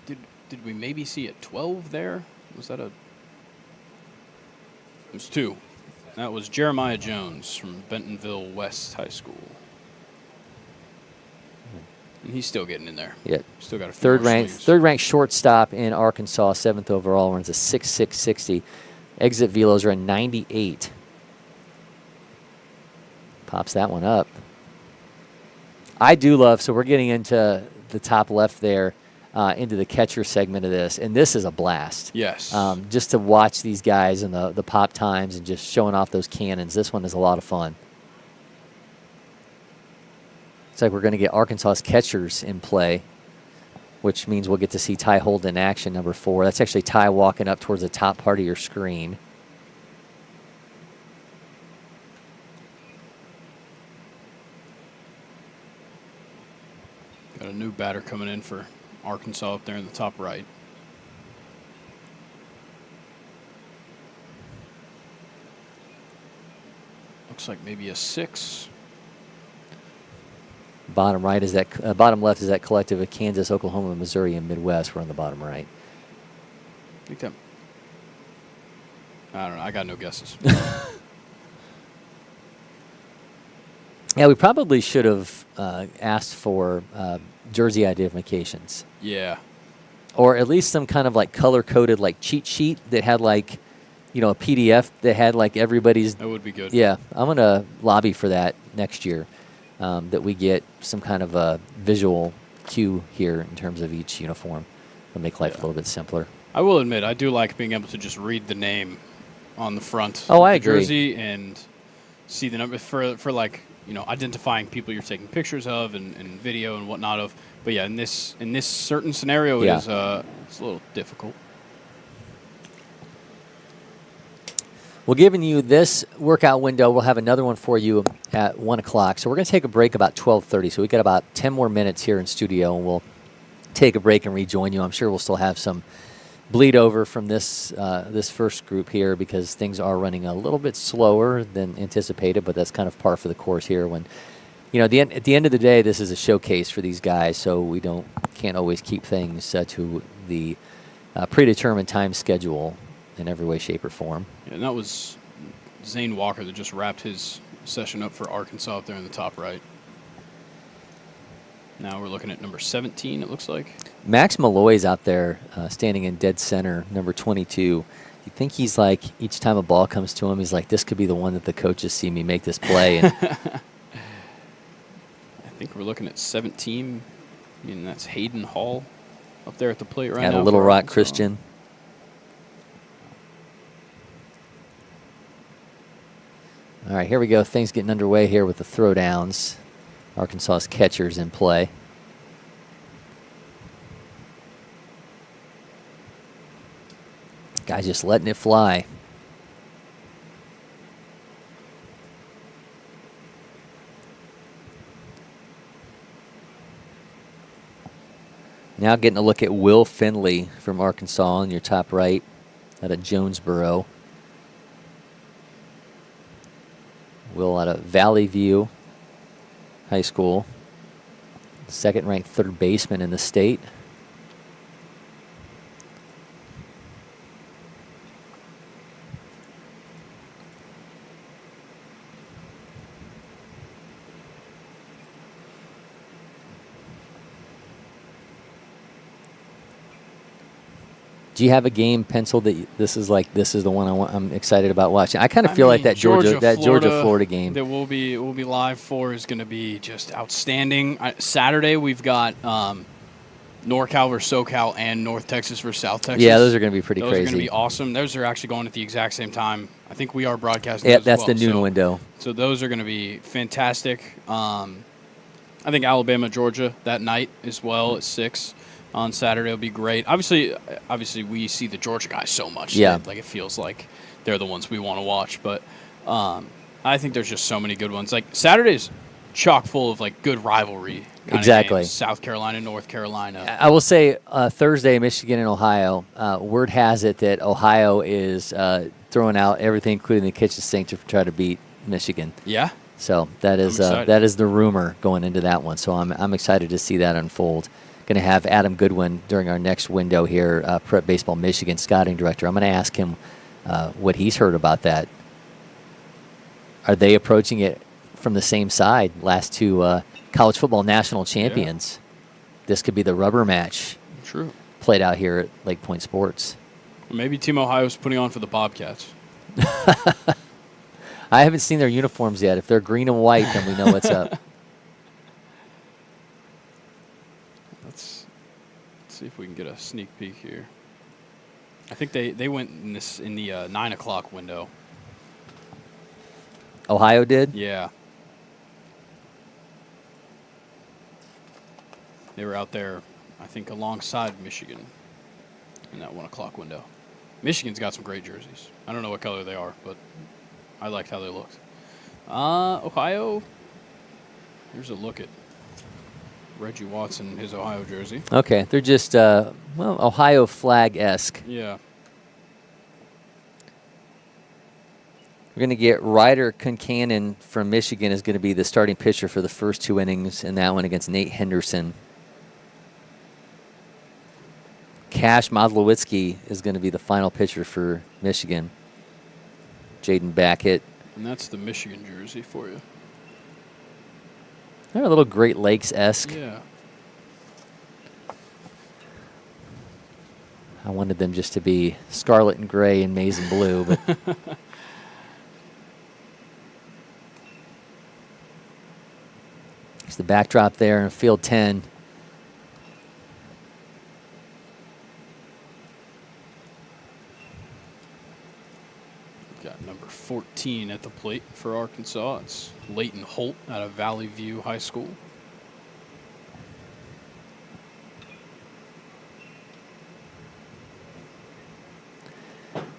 Did we maybe see a 12 there? Was that a... It was 2. That was Jeremiah Jones from Bentonville West High School. And he's still getting in there. Yeah. Still got a few third more ranked shortstop in Arkansas, 7th overall, runs a 6.660. Exit velos are a 98. Pops that one up. I do love, so we're getting into the top left there, into the catcher segment of this, and this is a blast. Yes. Just to watch these guys and the pop times and just showing off those cannons. This one is a lot of fun. It's like we're going to get Arkansas's catchers in play, which means we'll get to see Ty Holt in action, number 4. That's actually Ty walking up towards the top part of your screen. Got a new batter coming in for Arkansas up there in the top right. Looks like maybe a 6. Bottom right is that. Bottom left is that collective of Kansas, Oklahoma, Missouri, and Midwest. We're on the bottom right. I think that. I don't know. I got no guesses. Yeah, we probably should have asked for jersey identifications. Yeah. Or at least some kind of like color-coded like cheat sheet that had like, a PDF that had like everybody's. That would be good. Yeah, I'm going to lobby for that next year, that we get some kind of a visual cue here in terms of each uniform. It'll make life a little bit simpler. I will admit, I do like being able to just read the name on the front of the agree. Jersey and see the number for like, identifying people you're taking pictures of and video and whatnot of. But yeah, in this certain scenario, it is it's a little difficult. Well, giving you this workout window, we'll have another one for you at 1 o'clock. So we're going to take a break about 12:30. So we got about 10 more minutes here in studio, and we'll take a break and rejoin you. I'm sure we'll still have some bleed over from this this first group here because things are running a little bit slower than anticipated, but that's kind of par for the course here. When at the end of the day, this is a showcase for these guys, so we can't always keep things to the predetermined time schedule in every way, shape, or form. Yeah, and that was Zane Walker that just wrapped his session up for Arkansas up there in the top right. Now we're looking at number 17, it looks like. Max Malloy's out there standing in dead center, number 22. You think he's like, each time a ball comes to him, he's like, this could be the one that the coaches see me make this play. And I think we're looking at 17. I mean, that's Hayden Hall up there at the plate right now. At a Little Rock Christian. All right, here we go. Things getting underway here with the throwdowns. Arkansas's catchers in play. Guys just letting it fly. Now getting a look at Will Finley from Arkansas on your top right out of Jonesboro. Will out of Valley View High School, second-ranked third baseman in the state. Do you have a game penciled that this is the one I'm excited about watching? I kind of feel like that Georgia-Florida game that we'll be live for is going to be just outstanding. Saturday we've got NorCal versus SoCal and North Texas versus South Texas. Yeah, those are going to be pretty crazy. Those are going to be awesome. Those are actually going at the exact same time. I think we are broadcasting. Yeah, that's the noon window. So those are going to be fantastic. I think Alabama, Georgia that night as well at 6. On Saturday will be great. Obviously, we see the Georgia guys so much. Yeah. Like it feels like they're the ones we want to watch. But I think there's just so many good ones. Like Saturday's chock full of like good rivalry. Exactly. Games. South Carolina, North Carolina. I will say Thursday, Michigan and Ohio. Word has it that Ohio is throwing out everything, including the kitchen sink, to try to beat Michigan. Yeah. So that is the rumor going into that one. So I'm excited to see that unfold. Going to have Adam Goodwin during our next window here, Prep Baseball Michigan scouting director. I'm going to ask him what he's heard about that. Are they approaching it from the same side? Last two college football national champions. Yeah. This could be the rubber match. True. Played out here at Lake Point Sports. Maybe Team Ohio's putting on for the Bobcats. I haven't seen their uniforms yet. If they're green and white, then we know what's up. See if we can get a sneak peek here. I think they went in the 9 o'clock window. Ohio did? Yeah. They were out there, I think, alongside Michigan in that 1 o'clock window. Michigan's got some great jerseys. I don't know what color they are, but I liked how they looked. Ohio, here's a look at Reggie Watson, his Ohio jersey. Okay, they're just, Ohio flag-esque. Yeah. We're going to get Ryder Kunkanen from Michigan is going to be the starting pitcher for the first 2 innings in that one against Nate Henderson. Cash Modlowitsky is going to be the final pitcher for Michigan. Jaden Backett. And that's the Michigan jersey for you. They're a little Great Lakes-esque. Yeah. I wanted them just to be scarlet and gray and maize and blue, but it's the backdrop there in field 10. Got number 14 at the plate for Arkansas. It's Leighton Holt out of Valley View High School.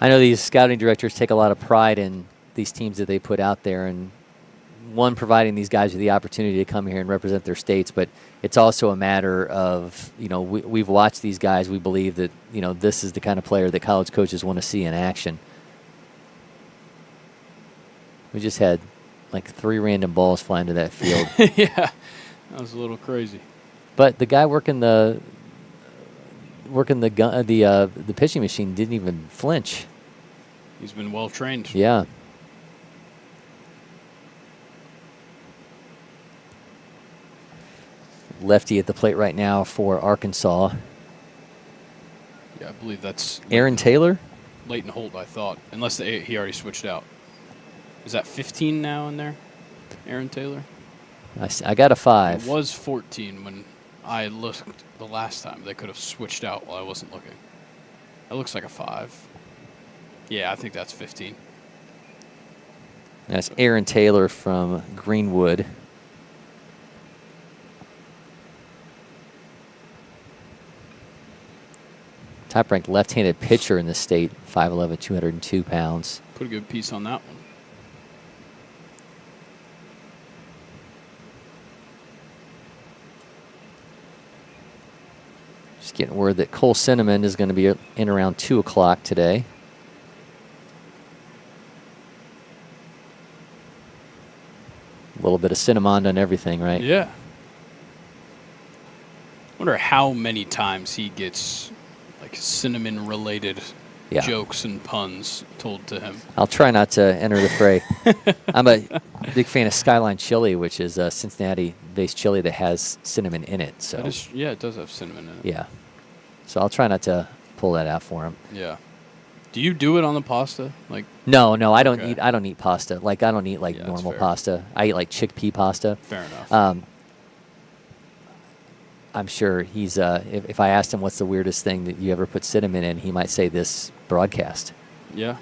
I know these scouting directors take a lot of pride in these teams that they put out there, and one, providing these guys with the opportunity to come here and represent their states, but it's also a matter of, we've watched these guys. We believe that, this is the kind of player that college coaches want to see in action. We just had like 3 random balls fly into that field. Yeah, that was a little crazy. But the guy working the pitching machine didn't even flinch. He's been well trained. Yeah. Lefty at the plate right now for Arkansas. Yeah, I believe that's Aaron Taylor. Leighton Holt, I thought, unless he already switched out. Is that 15 now in there, Aaron Taylor? I got a 5. It was 14 when I looked the last time. They could have switched out while I wasn't looking. That looks like a 5. Yeah, I think that's 15. That's Aaron Taylor from Greenwood. Top-ranked left-handed pitcher in the state, 5'11", 202 pounds. Put a good piece on that one. Just getting word that Cole Cinnamon is going to be in around 2 o'clock today. A little bit of cinnamon on everything, right? Yeah. Wonder how many times he gets like cinnamon-related jokes and puns told to him. I'll try not to enter the fray. I'm a big fan of Skyline Chili, which is a Cincinnati-based chili that has cinnamon in it. So yeah, it does have cinnamon in it. Yeah. So I'll try not to pull that out for him. Yeah. Do you do it on the pasta? Like No, I don't eat. I don't eat pasta. Like I don't eat like normal fair. pasta. I eat like chickpea pasta. Fair enough. I'm sure he's. If I asked him what's the weirdest thing that you ever put cinnamon in, he might say this broadcast. Yeah.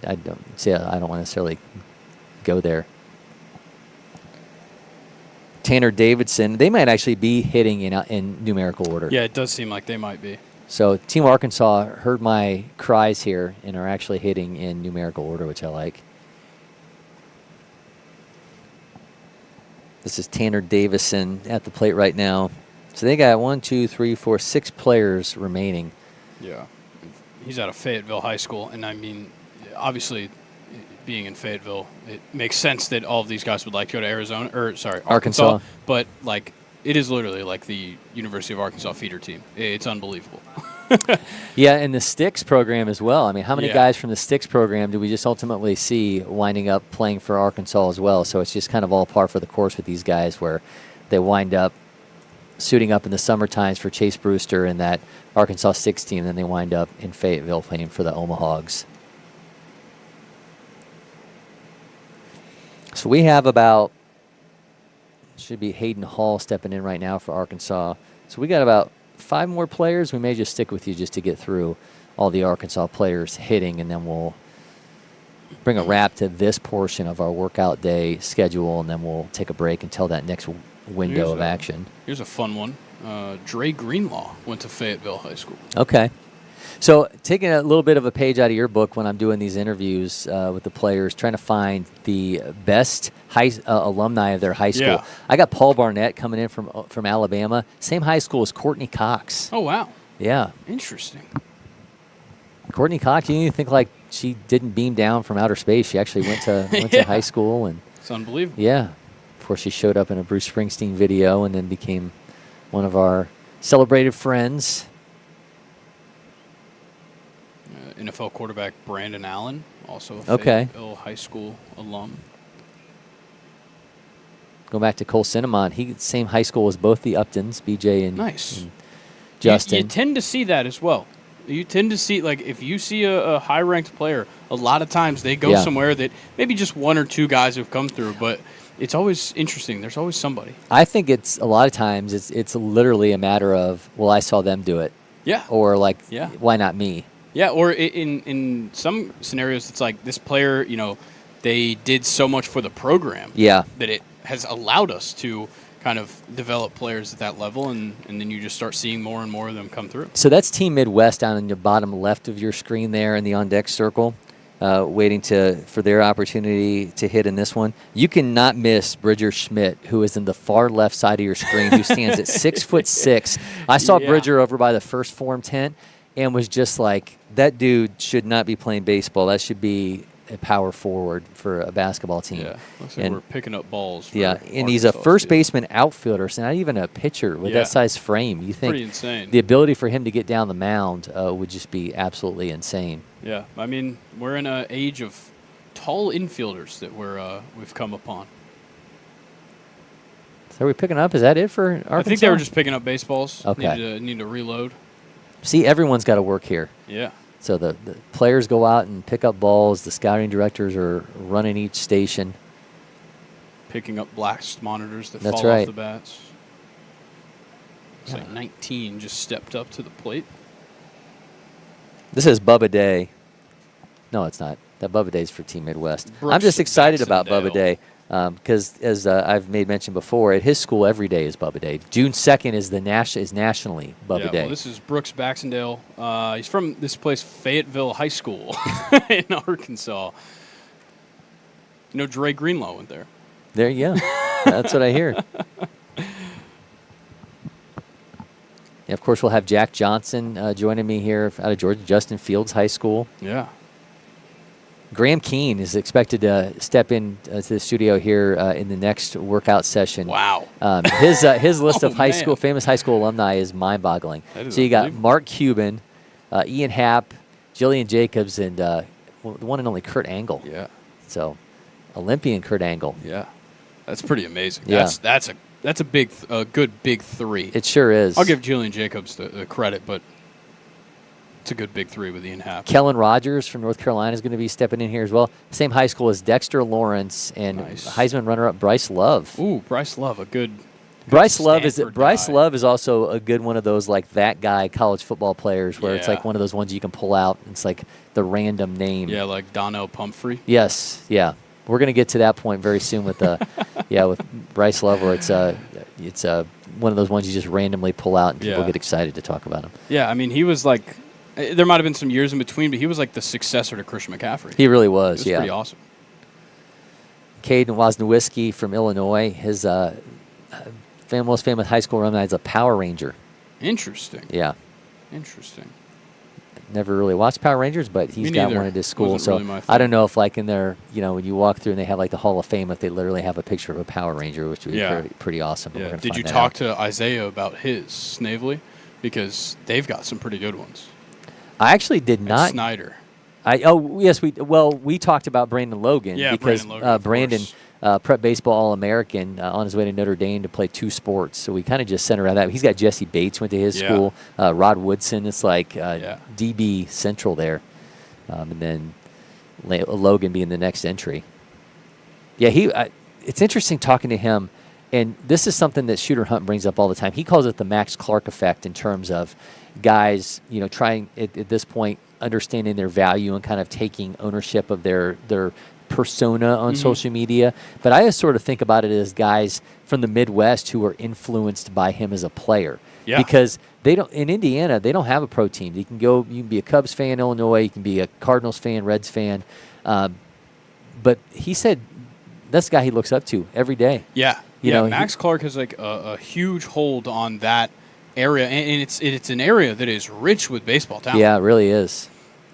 I don't see. I don't want to necessarily go there. Tanner Davidson. They might actually be hitting in numerical order. Yeah, it does seem like they might be. So Team Arkansas heard my cries here and are actually hitting in numerical order, which I like. This is Tanner Davison at the plate right now. So they got 1, 2, 3, 4, 6 players remaining. Yeah. He's out of Fayetteville High School, and I mean, obviously, being in Fayetteville, it makes sense that all of these guys would like to go to Arkansas. But, like, it is literally like the University of Arkansas feeder team. It's unbelievable. Yeah, and the Sticks program as well. I mean, how many guys from the Sticks program do we just ultimately see winding up playing for Arkansas as well? So it's just kind of all par for the course with these guys where they wind up suiting up in the summer times for Chase Brewster and that Arkansas Sticks team, and then they wind up in Fayetteville playing for the Omahogs. So we have about, should be Hayden Hall stepping in right now for Arkansas. So we got about 5 more players. We may just stick with you just to get through all the Arkansas players hitting, and then we'll bring a wrap to this portion of our workout day schedule, and then we'll take a break until that next window of action. Here's a fun one. Dre Greenlaw went to Fayetteville High School. Okay. So taking a little bit of a page out of your book when I'm doing these interviews with the players, trying to find the best alumni of their high school. Yeah. I got Paul Barnett coming in from Alabama, same high school as Courtney Cox. Oh, wow. Yeah. Interesting. Courtney Cox, you didn't think like she didn't beam down from outer space. She actually went to high school. And it's unbelievable. Yeah. Of course, she showed up in a Bruce Springsteen video and then became one of our celebrated friends. NFL quarterback Brandon Allen, also a Fayetteville High School alum. Go back to Cole Cinnamon. He same high school as both the Uptons, BJ and, nice. And Justin. You tend to see that as well. You tend to see, like, if you see a high-ranked player, a lot of times they go somewhere that maybe just 1 or 2 guys have come through, but it's always interesting. There's always somebody. I think it's a lot of times it's literally a matter of, well, I saw them do it. Yeah. Or like, why not me? Yeah, or in some scenarios, it's like this player, they did so much for the program that it has allowed us to kind of develop players at that level, and then you just start seeing more and more of them come through. So that's Team Midwest down in the bottom left of your screen there in the on-deck circle. waiting for their opportunity to hit in this one. You cannot miss Bridger Schmidt, who is in the far left side of your screen, who stands at 6'6". I saw Bridger over by the first form tent and was just like, that dude should not be playing baseball. That should be a power forward for a basketball team. Yeah, looks like we're picking up balls. For and he's a first baseman outfielder, so not even a pitcher with that size frame. You think pretty insane. The ability for him to get down the mound would just be absolutely insane. Yeah, I mean, we're in an age of tall infielders that we've come upon. So are we picking up? Is that it for Arkansas? I think they were just picking up baseballs. Okay. Need to reload. See, everyone's got to work here. Yeah. So the players go out and pick up balls. The scouting directors are running each station. Picking up blast monitors that That's fall right. off the bats. It's like 19 just stepped up to the plate. This is Bubba Day. No, it's not. That Bubba Day is for Team Midwest. Brooks I'm just excited about Baxendale. Bubba Day because, as I've made mention before, at his school every day is Bubba Day. June 2nd is nationally Bubba Day. Well, this is Brooks Baxendale. He's from this place, Fayetteville High School in Arkansas. You know, Dre Greenlaw went there. There you go. That's what I hear. Yeah, of course, we'll have Jack Johnson joining me here out of Georgia, Justin Fields High School. Yeah. Graham Keene is expected to step in to the studio here in the next workout session. Wow. His list of man. famous high school alumni is mind-boggling. That is So you got unbelievable. Mark Cuban, Ian Happ, Jillian Jacobs, and the one and only Kurt Angle. Yeah. So Olympian Kurt Angle. Yeah. That's pretty amazing. Yeah. That's a big, good big three. It sure is. I'll give Jillian Jacobs the credit, but it's a good big three with Ian Happ. Kellen Rogers from North Carolina is going to be stepping in here as well. Same high school as Dexter Lawrence and Nice. Heisman runner-up Bryce Love. Ooh, Bryce Love, a good. Bryce Love Stanford is also a good one of those like that guy college football players where it's Yeah. like one of those ones you can pull out. It's like the random name. Yeah, like Donnell Pumphrey. Yes. Yeah. We're going to get to that point very soon with with Bryce Love, where it's one of those ones you just randomly pull out and people Yeah. get excited to talk about him. Yeah, I mean, he was like, there might have been some years in between, but he was like the successor to Christian McCaffrey. He really was. It was Yeah. pretty awesome. Caden Wozniewski from Illinois. His most famous high school alumni is a Power Ranger. Interesting. Yeah. Interesting. Never really watched Power Rangers, but he's Me got neither. one at his school. Wasn't So really my I thing. don't know if, like, in their, when you walk through and they have like the Hall of Fame, if they literally have a picture of a Power Ranger, which would be pretty awesome. But we're Yeah. gonna Did find you that talk out. to Isaiah about his Snavely? Because they've got some pretty good ones. I actually did And not. Snyder. We talked about Brandon Logan Yeah, because Brandon Logan, of Brandon, course. Prep Baseball All-American on his way to Notre Dame to play 2 sports. So we kind of just center around that. He's got Jesse Bates went to his Yeah. school. Rod Woodson is like Yeah. DB Central there. And then Logan being the next entry. Yeah, it's interesting talking to him. And this is something that Shooter Hunt brings up all the time. He calls it the Max Clark effect in terms of guys, trying at this point understanding their value and kind of taking ownership of their persona on social media. But I just sort of think about it as guys from the Midwest who are influenced by him as a player. Yeah. Because in Indiana, they don't have a pro team. You can be a Cubs fan, Illinois, you can be a Cardinals fan, Reds fan. But he said that's the guy he looks up to every day. Yeah. You know, Max Clark has like a huge hold on that area, and it's an area that is rich with baseball talent. Yeah, it really is.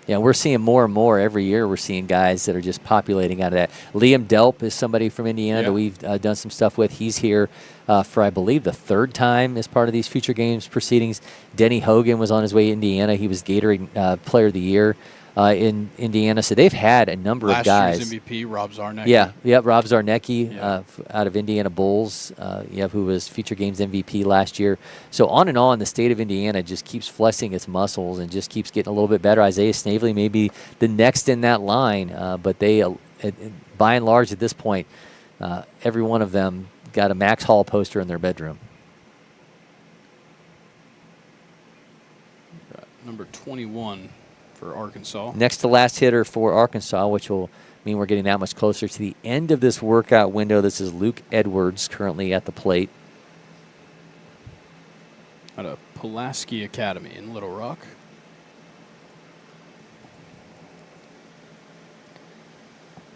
Yeah, we're seeing more and more every year. We're seeing guys that are just populating out of that. Liam Delp is somebody from Indiana that we've done some stuff with. He's here for, I believe, the 3rd time as part of these Future Games proceedings. Denny Hogan was on his way to Indiana. He was Gatorade Player of the Year in Indiana. So they've had a number of guys. Last year's MVP, Rob Zarnecki. Yeah, Rob Zarnecki out of Indiana Bulls, who was Future Games MVP last year. So on and on, the state of Indiana just keeps flexing its muscles and just keeps getting a little bit better. Isaiah Snavely may be the next in that line, but they, by and large at this point, every one of them got a Max Hall poster in their bedroom. Number 21 for Arkansas. Next to last hitter for Arkansas, which will mean we're getting that much closer to the end of this workout window. This is Luke Edwards currently at the plate. At a Pulaski Academy in Little Rock.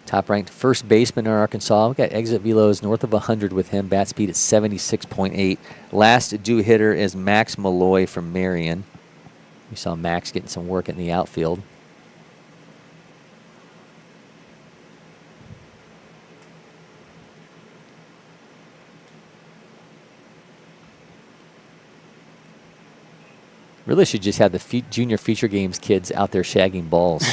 top-ranked first baseman in Arkansas. We've got exit velos north of 100 with him, bat speed at 76.8. Last due hitter is Max Malloy from Marion. We saw Max getting some work in the outfield. Really should just have the junior feature games kids out there shagging balls.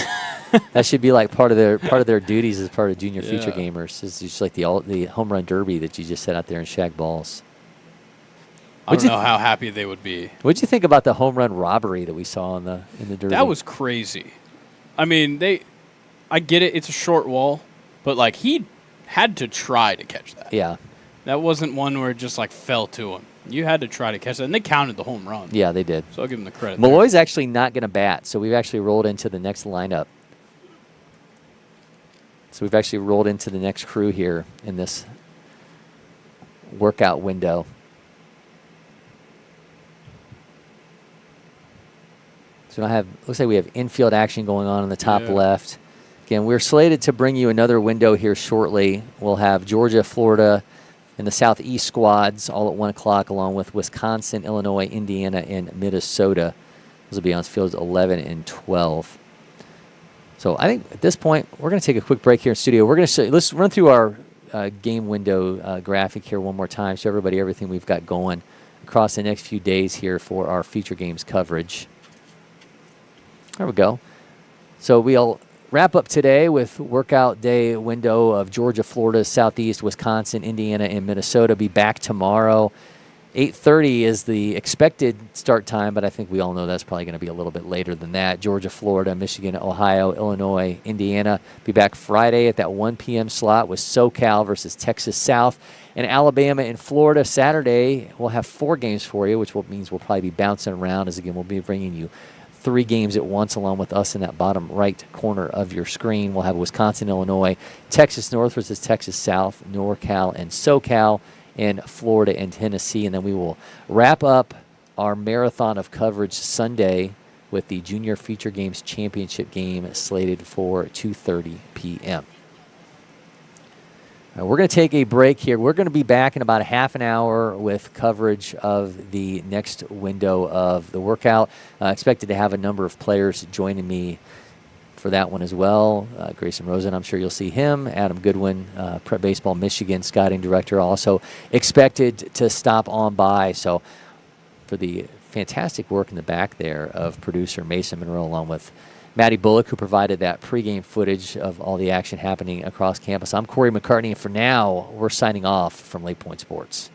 That should be like part of their duties as part of junior feature gamers. It's just like the home run derby that you just set out there and shag balls. I don't know how happy they would be. What'd you think about the home run robbery that we saw in the derby? That was crazy. I mean, I get it. It's a short wall, but like he had to try to catch that. Yeah. That wasn't one where it just like fell to him. You had to try to catch that, and they counted the home run. Yeah, they did. So I'll give them the credit. Malloy's actually not going to bat, so we've actually rolled into the next lineup. So we've actually rolled into the next crew here in this workout window. So looks like we have infield action going on in the top left. Again, we're slated to bring you another window here shortly. We'll have Georgia, Florida, and the Southeast squads all at 1 o'clock, along with Wisconsin, Illinois, Indiana, and Minnesota. Those will be on fields 11 and 12. So I think at this point, we're going to take a quick break here in studio. We're going to let's run through our game window graphic here one more time, show everybody everything we've got going across the next few days here for our feature games coverage. There we go. So we'll wrap up today with workout day window of Georgia, Florida, Southeast, Wisconsin, Indiana, and Minnesota. Be back tomorrow. 8:30 is the expected start time, but I think we all know that's probably going to be a little bit later than that. Georgia, Florida, Michigan, Ohio, Illinois, Indiana. Be back Friday at that 1 p.m. slot with SoCal versus Texas South. And Alabama and Florida. Saturday, we'll have 4 games for you, which means we'll probably be bouncing around as, again, we'll be bringing you 3 games at once, along with us in that bottom right corner of your screen. We'll have Wisconsin, Illinois, Texas North versus Texas South, NorCal and SoCal, and Florida and Tennessee. And then we will wrap up our marathon of coverage Sunday with the Junior Feature Games Championship game slated for 2:30 p.m. We're going to take a break here. We're going to be back in about a half an hour with coverage of the next window of the workout. Expected to have a number of players joining me for that one as well. Grayson Rosen, I'm sure you'll see him. Adam Goodwin, Prep Baseball Michigan scouting director, also expected to stop on by. So for the fantastic work in the back there of producer Mason Monroe, along with Maddie Bullock, who provided that pregame footage of all the action happening across campus. I'm Cory McCartney, and for now, we're signing off from Lake Point Sports.